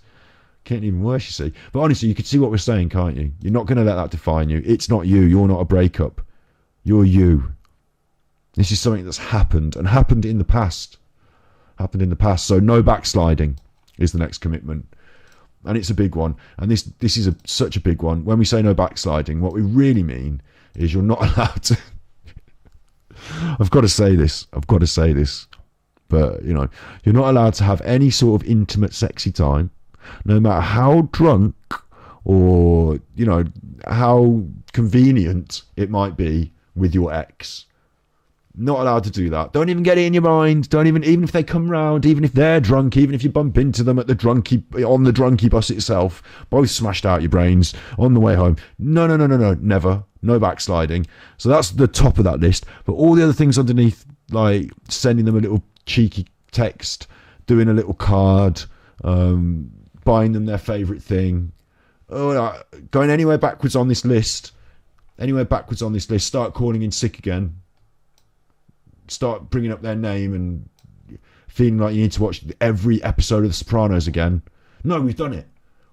Getting even worse, you see. But honestly, you can see what we're saying, can't you? You're not going to let that define you. It's not you. You're not a breakup. You're you. This is something that's happened, and happened in the past. Happened in the past. So no backsliding is the next commitment. And it's a big one. And this is such a big one. When we say no backsliding, what we really mean is you're not allowed to... I've got to say this. But, you know, you're not allowed to have any sort of intimate, sexy time, no matter how drunk or, you know, how convenient it might be with your ex. Not allowed to do that. Don't even get it in your mind. Don't even if they come round, even if they're drunk, even if you bump into them at the drunkie bus itself, both smashed out your brains on the way home. No, never. No backsliding. So that's the top of that list. But all the other things underneath, like sending them a little cheeky text, doing a little card, buying them their favourite thing, going anywhere backwards on this list, start calling in sick again, start bringing up their name and feeling like you need to watch every episode of The Sopranos again. No, we've done it.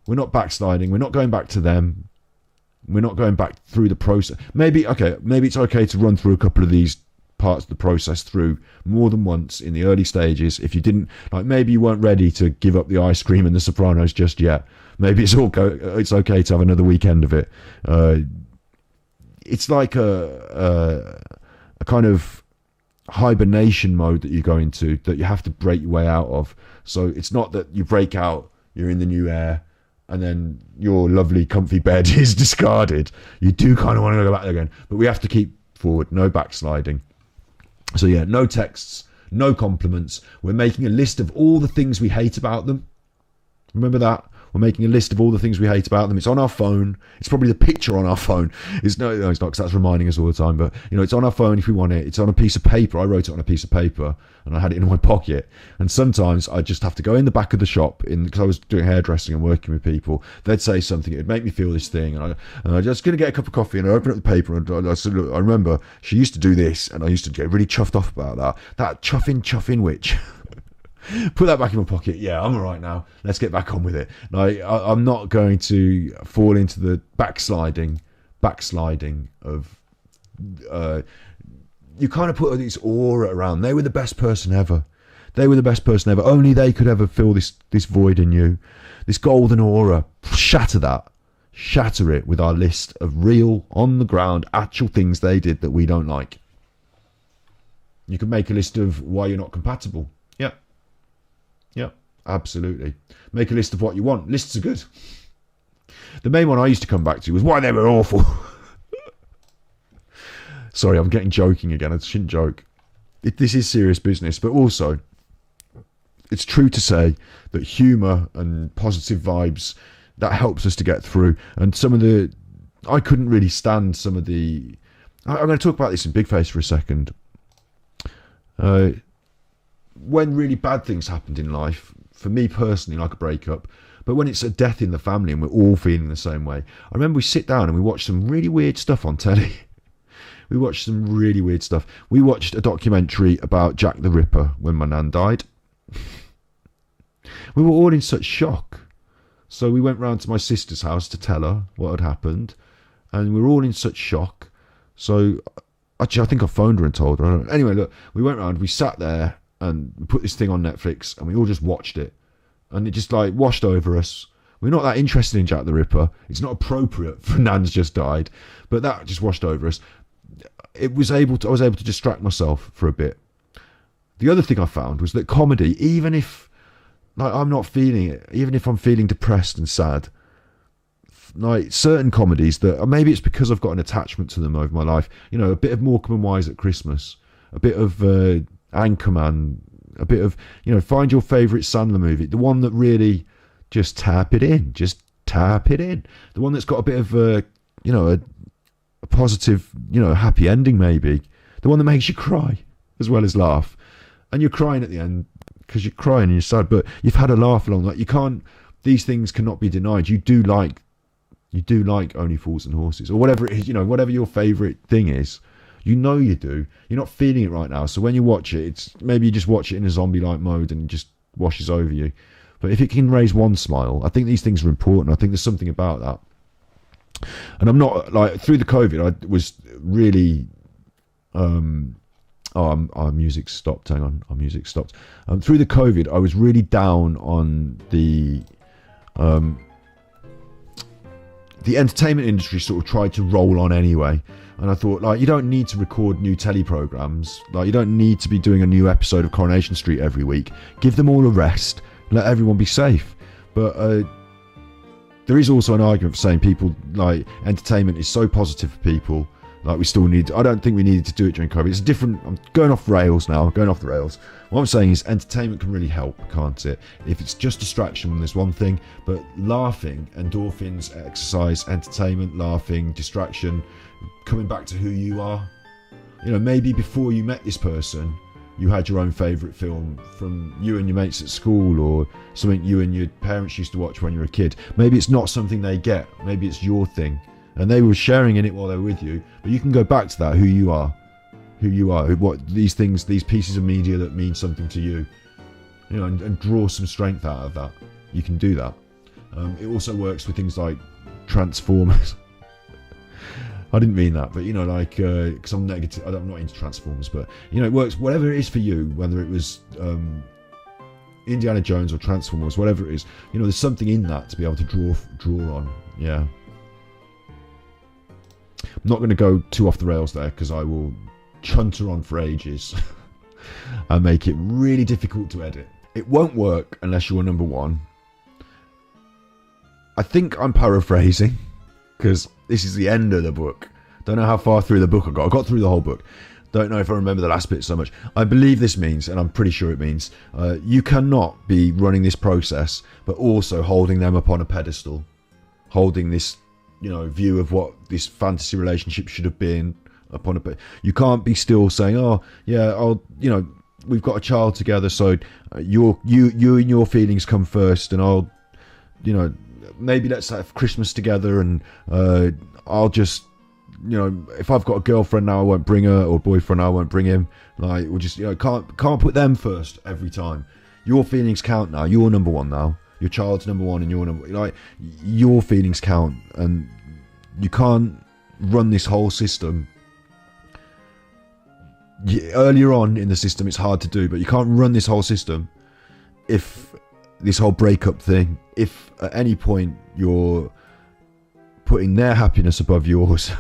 We're not backsliding. We're not going back to them. We're not going back through the process. Maybe it's okay to run through a couple of these parts of the process through more than once in the early stages. If you didn't, like, maybe you weren't ready to give up the ice cream and The Sopranos just yet. Maybe it's okay to have another weekend of it. It's like a kind of hibernation mode that you go into that you have to break your way out of. So it's not that you break out, you're in the new air, and then your lovely comfy bed is discarded. You do kind of want to go back there again, but we have to keep forward. No backsliding. So yeah, no texts, no compliments. We're making a list of all the things we hate about them. Remember that? We're making a list of all the things we hate about them. It's on our phone. It's probably the picture on our phone. It's not, because that's reminding us all the time. But, you know, it's on our phone if we want it. It's on a piece of paper. I wrote it on a piece of paper and I had it in my pocket. And sometimes I just have to go in the back of the shop because I was doing hairdressing and working with people. They'd say something. It'd make me feel this thing. And I just going to get a cup of coffee and I open up the paper and I said, look, I remember she used to do this and I used to get really chuffed off about that. That chuffing witch. Put that back in my pocket. Yeah, I'm all right now. Let's get back on with it. Like, I'm not going to fall into the backsliding of... you kind of put this aura around. They were the best person ever. Only they could ever fill this void in you. This golden aura. Shatter that. Shatter it with our list of real, on the ground, actual things they did that we don't like. You can make a list of why you're not compatible. Yeah, absolutely. Make a list of what you want. Lists are good. The main one I used to come back to was why they were awful. Sorry, I'm getting joking again. I shouldn't joke. This is serious business, but also it's true to say that humour and positive vibes, that helps us to get through. And I couldn't really stand some of the... I'm going to talk about this in Big Face for a second. When really bad things happened in life, for me personally, like a breakup, but when it's a death in the family and we're all feeling the same way, I remember we sit down and we watch some really weird stuff on telly. We watched a documentary about Jack the Ripper when my nan died. We were all in such shock. So we went round to my sister's house to tell her what had happened, and we were all in such shock. So actually, I think I phoned her and told her. Anyway, look, we went round, we sat there, and we put this thing on Netflix and we all just watched it, and it just like washed over us. We're not that interested in Jack the Ripper. It's not appropriate for Nan's just died, but that just washed over us. I was able to distract myself for a bit. The other thing I found was that comedy, even if like I'm not feeling it, even if I'm feeling depressed and sad, like certain comedies that maybe it's because I've got an attachment to them over my life, you know, a bit of Morecambe and Wise at Christmas, a bit of Anchorman, a bit of, you know, find your favourite Sandler movie, the one that really just tap it in, the one that's got a bit of a positive, you know, happy ending, maybe the one that makes you cry as well as laugh, and you're crying at the end because you're crying and you're sad, but you've had a laugh along. Like, you can't, these things cannot be denied. You do like Only Fools and Horses, or whatever it is, whatever your favourite thing is. You know you do. You're not feeling it right now. So when you watch it, it's maybe you just watch it in a zombie-like mode and it just washes over you. But if it can raise one smile, I think these things are important. I think there's something about that. And I'm not, like, through the COVID, I was really... our music stopped. Hang on, our music stopped. Through the COVID, I was really down on the entertainment industry. Sort of tried to roll on anyway, and I thought, like, you don't need to record new telly programs. Like, you don't need to be doing a new episode of Coronation Street every week. Give them all a rest. Let everyone be safe. But there is also an argument for saying people, like, entertainment is so positive for people. Like, we still need... I don't think we needed to do it during COVID. It's different... I'm going off rails now. I'm going off the rails. What I'm saying is entertainment can really help, can't it? If it's just distraction, there's one thing. But laughing, endorphins, exercise, entertainment, laughing, distraction, coming back to who you are. Maybe before you met this person, you had your own favourite film from you and your mates at school, or something you and your parents used to watch when you were a kid. Maybe it's not something they get. Maybe it's your thing. And they were sharing in it while they were with you, but you can go back to that, who you are, what these things, these pieces of media that mean something to you, and draw some strength out of that. You can do that. It also works with things like Transformers. I didn't mean that, but because I'm negative, I'm not into Transformers, but it works. Whatever it is for you, whether it was Indiana Jones or Transformers, whatever it is, there's something in that to be able to draw on. Yeah. I'm not going to go too off the rails there, because I will chunter on for ages and make it really difficult to edit. It won't work unless you're number one. I think I'm paraphrasing, because this is the end of the book. Don't know how far through the book I got. I got through the whole book. Don't know if I remember the last bit so much. I believe this means, and I'm pretty sure it means, you cannot be running this process but also holding them up on a pedestal, holding this view of what this fantasy relationship should have been upon a... You can't be still saying, oh yeah, we've got a child together, so you and your feelings come first, and I'll, maybe let's have Christmas together, and I'll just, if I've got a girlfriend now, I won't bring her, or boyfriend, I won't bring him. Like, we'll just, can't put them first every time. Your feelings count now. You're number one now. Your child's number one, and you're number... Like, your feelings count, and you can't run this whole system. Earlier on in the system, it's hard to do, but you can't run this whole system if this whole breakup thing, if at any point you're putting their happiness above yours.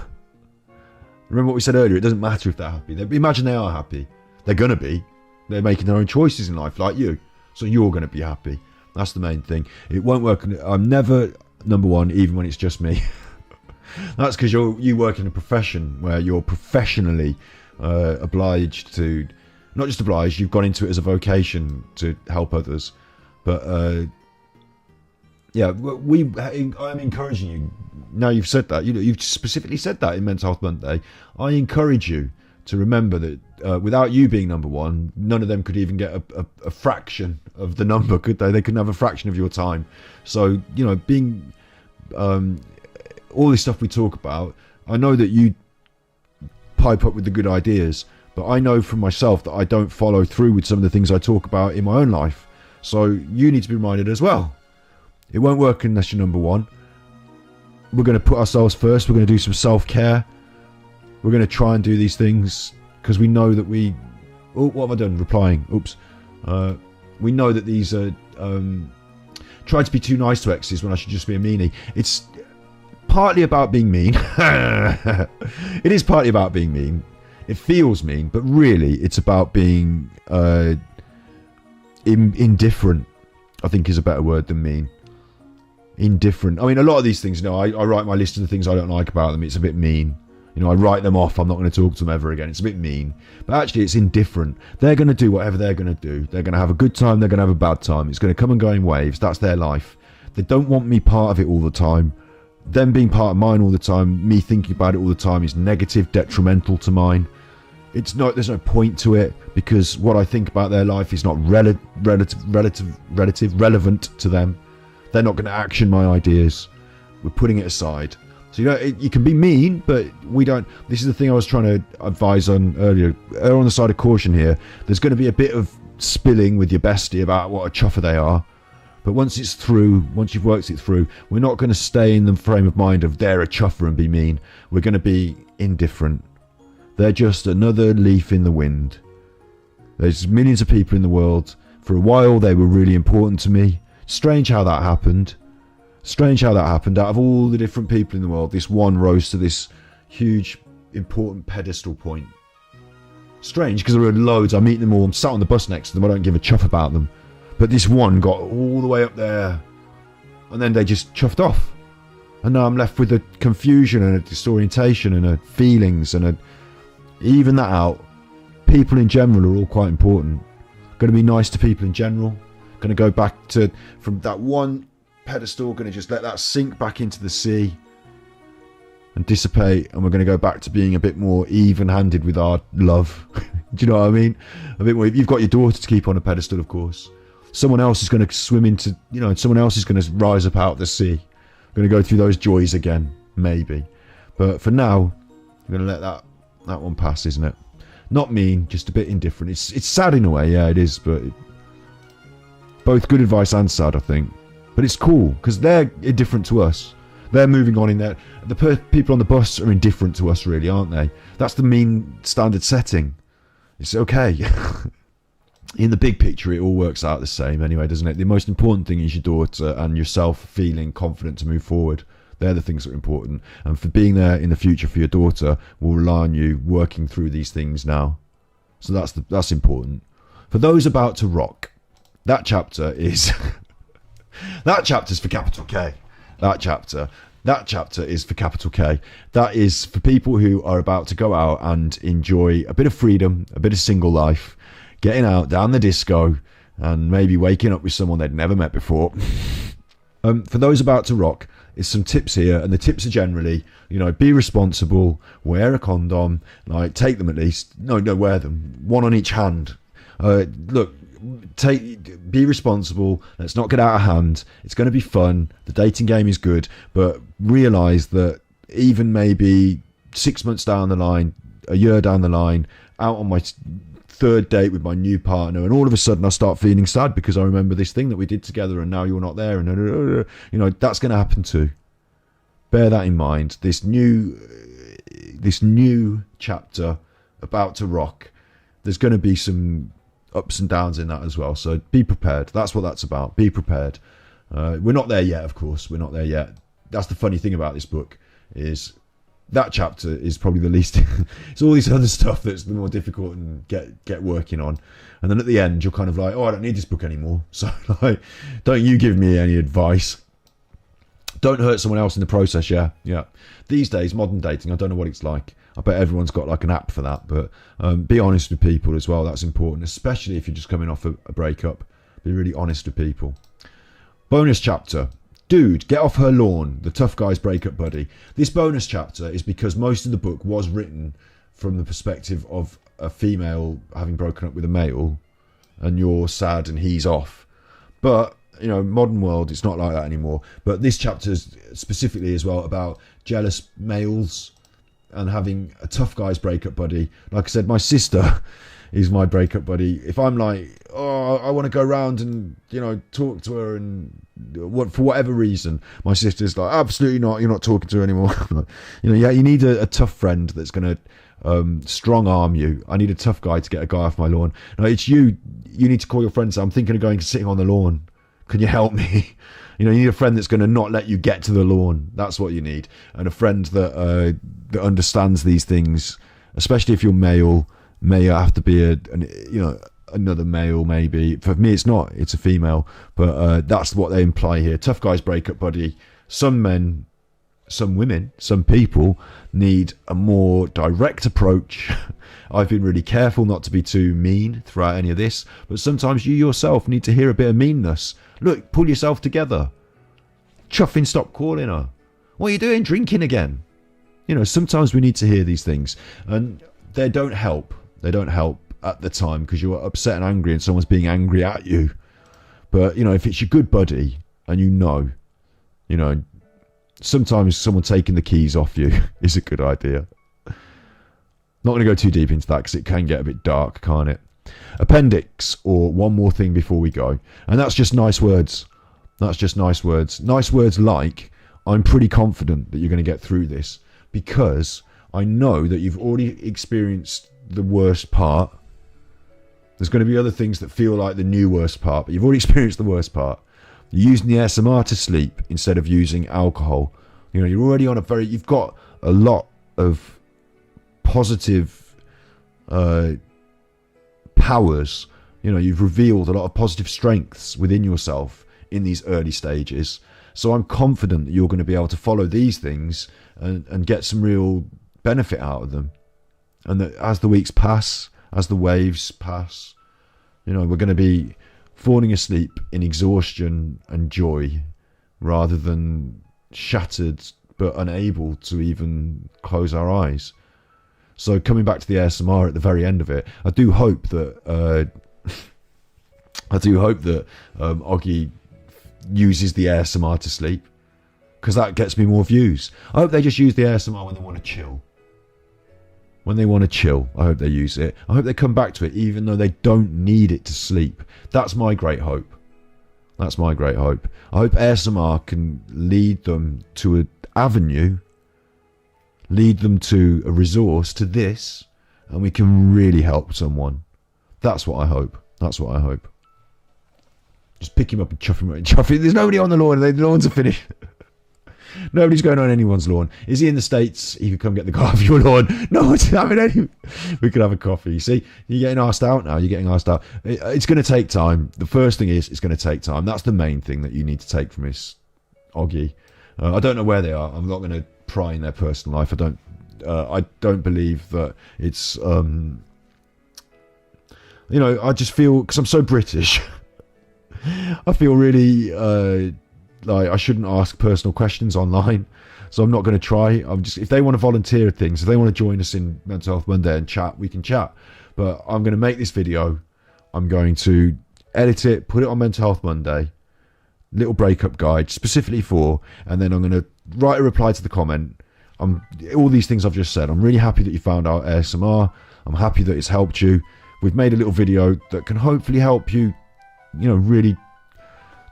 Remember what we said earlier, it doesn't matter if they're happy. Imagine they are happy. They're going to be. They're making their own choices in life, like you. So you're going to be happy. That's the main thing. It won't work. I'm never number one, even when it's just me. That's because you work in a profession where you're professionally obliged to... Not just obliged, you've gone into it as a vocation to help others. But I'm encouraging you. Now you've said that, you've specifically said that in Mental Health Monday. I encourage you to remember that without you being number one, none of them could even get a fraction of the number, could they? They couldn't have a fraction of your time. So, being all this stuff we talk about, I know that you pipe up with the good ideas, but I know from myself that I don't follow through with some of the things I talk about in my own life. So you need to be reminded as well. It won't work unless you're number one. We're going to put ourselves first. We're going to do some self-care. We're going to try and do these things because we know that we... Oh, what have I done? Replying. Oops. We know that these are... trying to be too nice to exes when I should just be a meanie. It's partly about being mean. It is partly about being mean. It feels mean, but really it's about being indifferent, I think is a better word than mean. Indifferent. I mean, a lot of these things, I write my list of the things I don't like about them. It's a bit mean. I write them off. I'm not going to talk to them ever again. It's a bit mean. But actually, it's indifferent. They're going to do whatever they're going to do. They're going to have a good time. They're going to have a bad time. It's going to come and go in waves. That's their life. They don't want me part of it all the time. Them being part of mine all the time, me thinking about it all the time is negative, detrimental to mine. It's not. There's no point to it, because what I think about their life is not relevant to them. They're not going to action my ideas. We're putting it aside. So you can be mean, but we don't. This is the thing I was trying to advise on earlier. Err on the side of caution here. There's going to be a bit of spilling with your bestie about what a chuffer they are. But once it's through, once you've worked it through, we're not going to stay in the frame of mind of they're a chuffer and be mean. We're going to be indifferent. They're just another leaf in the wind. There's millions of people in the world. For a while, they were really important to me. Strange how that happened. Out of all the different people in the world, this one rose to this huge, important pedestal point. Strange, because there are loads. I meet them all. I'm sat on the bus next to them. I don't give a chuff about them. But this one got all the way up there. And then they just chuffed off. And now I'm left with a confusion and a disorientation and a feelings and a... Even that out. People in general are all quite important. Going to be nice to people in general. Going to go back to... From that one pedestal, going to just let that sink back into the sea. And dissipate. And we're going to go back to being a bit more even-handed with our love. Do you know what I mean? A bit more... You've got your daughter to keep on a pedestal, of course. Someone else is going to swim into... someone else is going to rise up out of the sea. Going to go through those joys again. Maybe. But for now, I'm going to let that one pass, isn't it? Not mean, just a bit indifferent. It's sad in a way, yeah, it is, but both good advice and sad, I think. But it's cool because they're indifferent to us. They're moving on in there. The people on the bus are indifferent to us, really, aren't they? That's the mean standard setting. It's okay. In the big picture, it all works out the same anyway, doesn't it? The most important thing is your daughter and yourself feeling confident to move forward. They're the things that are important. And for being there in the future for your daughter will rely on you working through these things now. So that's important. For those about to rock, that chapter is... that chapter's for capital K. That chapter is for capital K. That is for people who are about to go out and enjoy a bit of freedom, a bit of single life, getting out down the disco, and maybe waking up with someone they'd never met before. For those about to rock, is some tips here, and the tips are generally, be responsible, wear a condom, take them at least. No, wear them. One on each hand. Be responsible. Let's not get out of hand. It's going to be fun. The dating game is good, but realise that even maybe 6 months down the line, a year down the line, out on my third date with my new partner, and all of a sudden I start feeling sad because I remember this thing that we did together and now you're not there, and that's going to happen too. Bear that in mind. This new chapter about to rock, there's going to be some ups and downs in that as well, so be prepared. That's what that's about. Be prepared. We're not there yet, of course. We're not there yet. That's the funny thing about this book, is that chapter is probably the least. It's all this other stuff that's the more difficult and get working on, and then at the end you're kind of like, I don't need this book anymore, so don't you give me any advice. Don't hurt someone else in the process. Yeah. These days, modern dating, I don't know what it's like. I bet everyone's got an app for that, but be honest with people as well. That's important, especially if you're just coming off a breakup. Be really honest with people. Bonus chapter. Dude, get off her lawn, the tough guy's breakup buddy. This bonus chapter is because most of the book was written from the perspective of a female having broken up with a male, and you're sad and he's off. But, modern world, it's not like that anymore. But this chapter is specifically as well about jealous males and having a tough guy's breakup buddy. Like I said, my sister is my breakup buddy. If I'm like, I want to go around and, talk to her, and for whatever reason, my sister's like, absolutely not, you're not talking to her anymore. You need a tough friend that's going to strong arm you. I need a tough guy to get a guy off my lawn. No, it's you need to call your friends. I'm thinking of going and sitting on the lawn. Can you help me? You need a friend that's going to not let you get to the lawn. That's what you need. And a friend that understands these things, especially if you're male. May have to be another male, maybe. For me, it's not. It's a female. But that's what they imply here. Tough guy's breakup buddy. Some men, some women, some people need a more direct approach. I've been really careful not to be too mean throughout any of this. But sometimes you yourself need to hear a bit of meanness. Look, pull yourself together. Chuffing, stop calling her. What are you doing? Drinking again? Sometimes we need to hear these things. And they don't help. They don't help at the time because you're upset and angry and someone's being angry at you. But, you know, if it's your good buddy and you know, sometimes someone taking the keys off you is a good idea. Not going to go too deep into that because it can get a bit dark, can't it? Appendix, or one more thing before we go. And that's just nice words. That's just nice words. Nice words like, I'm pretty confident that you're going to get through this because I know that you've already experienced the worst part. There's going to be other things that feel like the new worst part, but you've already experienced the worst part. You're using the ASMR to sleep instead of using alcohol. You know, you're already on you've got a lot of positive powers. You know, you've revealed a lot of positive strengths within yourself in these early stages. So I'm confident that you're going to be able to follow these things and get some real benefit out of them. And that as the weeks pass, as the waves pass, you know, we're going to be falling asleep in exhaustion and joy rather than shattered but unable to even close our eyes. So coming back to the ASMR at the very end of it, I do hope that Oggy uses the ASMR to sleep, because that gets me more views. I hope they just use the ASMR when they want to chill. When they want to chill, I hope they use it. I hope they come back to it even though they don't need it to sleep. That's my great hope. That's my great hope. I hope ASMR can lead them to an avenue, lead them to a resource, to this, and we can really help someone. That's what I hope. That's what I hope. Just pick him up and chuff him. There's nobody on the lawn. The lawns are finished. Nobody's going on anyone's lawn. Is he in the States? He could come get the car off your lawn. No one's having any. We could have a coffee. See, you're getting asked out now. You're getting asked out. It's going to take time. The first thing is, it's going to take time. That's the main thing that you need to take from this, Oggy. I don't know where they are. I'm not going to pry in their personal life. I don't believe that it's. You know, I just feel, because I'm so British. I feel really like I shouldn't ask personal questions online, so I'm not going to try. If they want to volunteer things, if they want to join us in Mental Health Monday and chat, we can chat. But I'm going to make this video. I'm going to edit it, put it on Mental Health Monday, little breakup guide specifically for, and then I'm going to write a reply to the comment. All these things I've just said. I'm really happy that you found out ASMR. I'm happy that it's helped you. We've made a little video that can hopefully help you, you know, really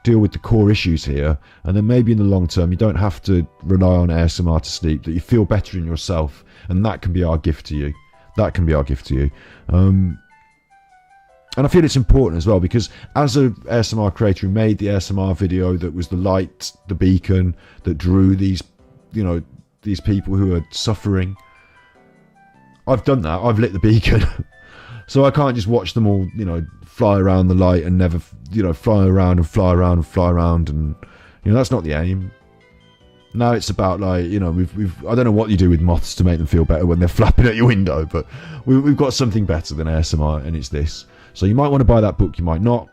deal with the core issues here, and then maybe in the long term you don't have to rely on ASMR to sleep, that you feel better in yourself, and that can be our gift to you. That can be our gift to you. And I feel it's important as well, because as a ASMR creator who made the ASMR video that was the light, the beacon that drew these, you know, these people who are suffering, I've done that. I've lit the beacon. So I can't just watch them all, you know, fly around the light and never, you know, fly around and fly around and fly around, and, you know, that's not the aim. Now it's about, like, you know, I don't know what you do with moths to make them feel better when they're flapping at your window, but we've got something better than ASMR, and it's this. So you might want to buy that book, you might not.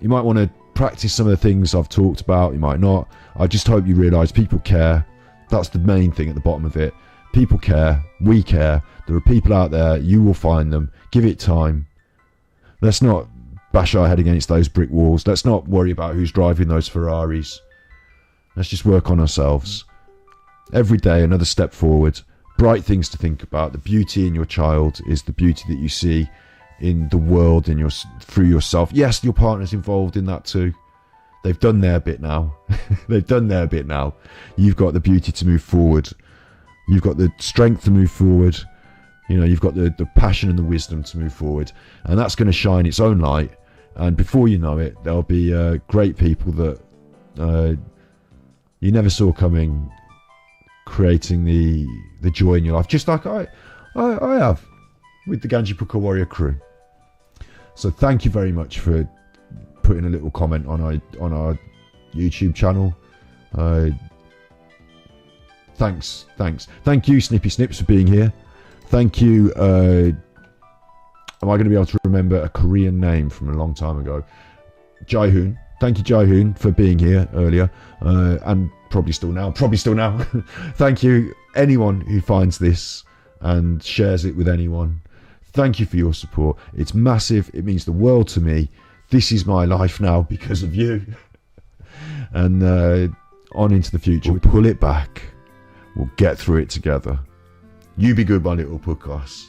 You might want to practice some of the things I've talked about, you might not. I just hope you realise people care. That's the main thing at the bottom of it. People care. We care. There are people out there. You will find them. Give it time. Let's not bash our head against those brick walls. Let's not worry about who's driving those Ferraris. Let's just work on ourselves. Every day, another step forward. Bright things to think about. The beauty in your child is the beauty that you see in the world, through yourself. Yes, your partner's involved in that too. They've done their bit now. They've done their bit now. You've got the beauty to move forward. You've got the strength to move forward. You know, you've got the passion and the wisdom to move forward. And that's going to shine its own light. And before you know it, there'll be great people that you never saw coming, creating the joy in your life, just like I have with the Ganji Puka Warrior crew. So thank you very much for putting a little comment on our YouTube channel. Thanks. Thank you, Snippy Snips, for being here. Thank you. Am I going to be able to remember a Korean name from a long time ago? Jaehoon. Thank you, Jaehoon, for being here earlier, and probably still now. Thank you, anyone who finds this and shares it with anyone. Thank you for your support. It's massive. It means the world to me. This is my life now because of you. And on into the future. We'll pull it back. We'll get through it together. You be good, my little podcast.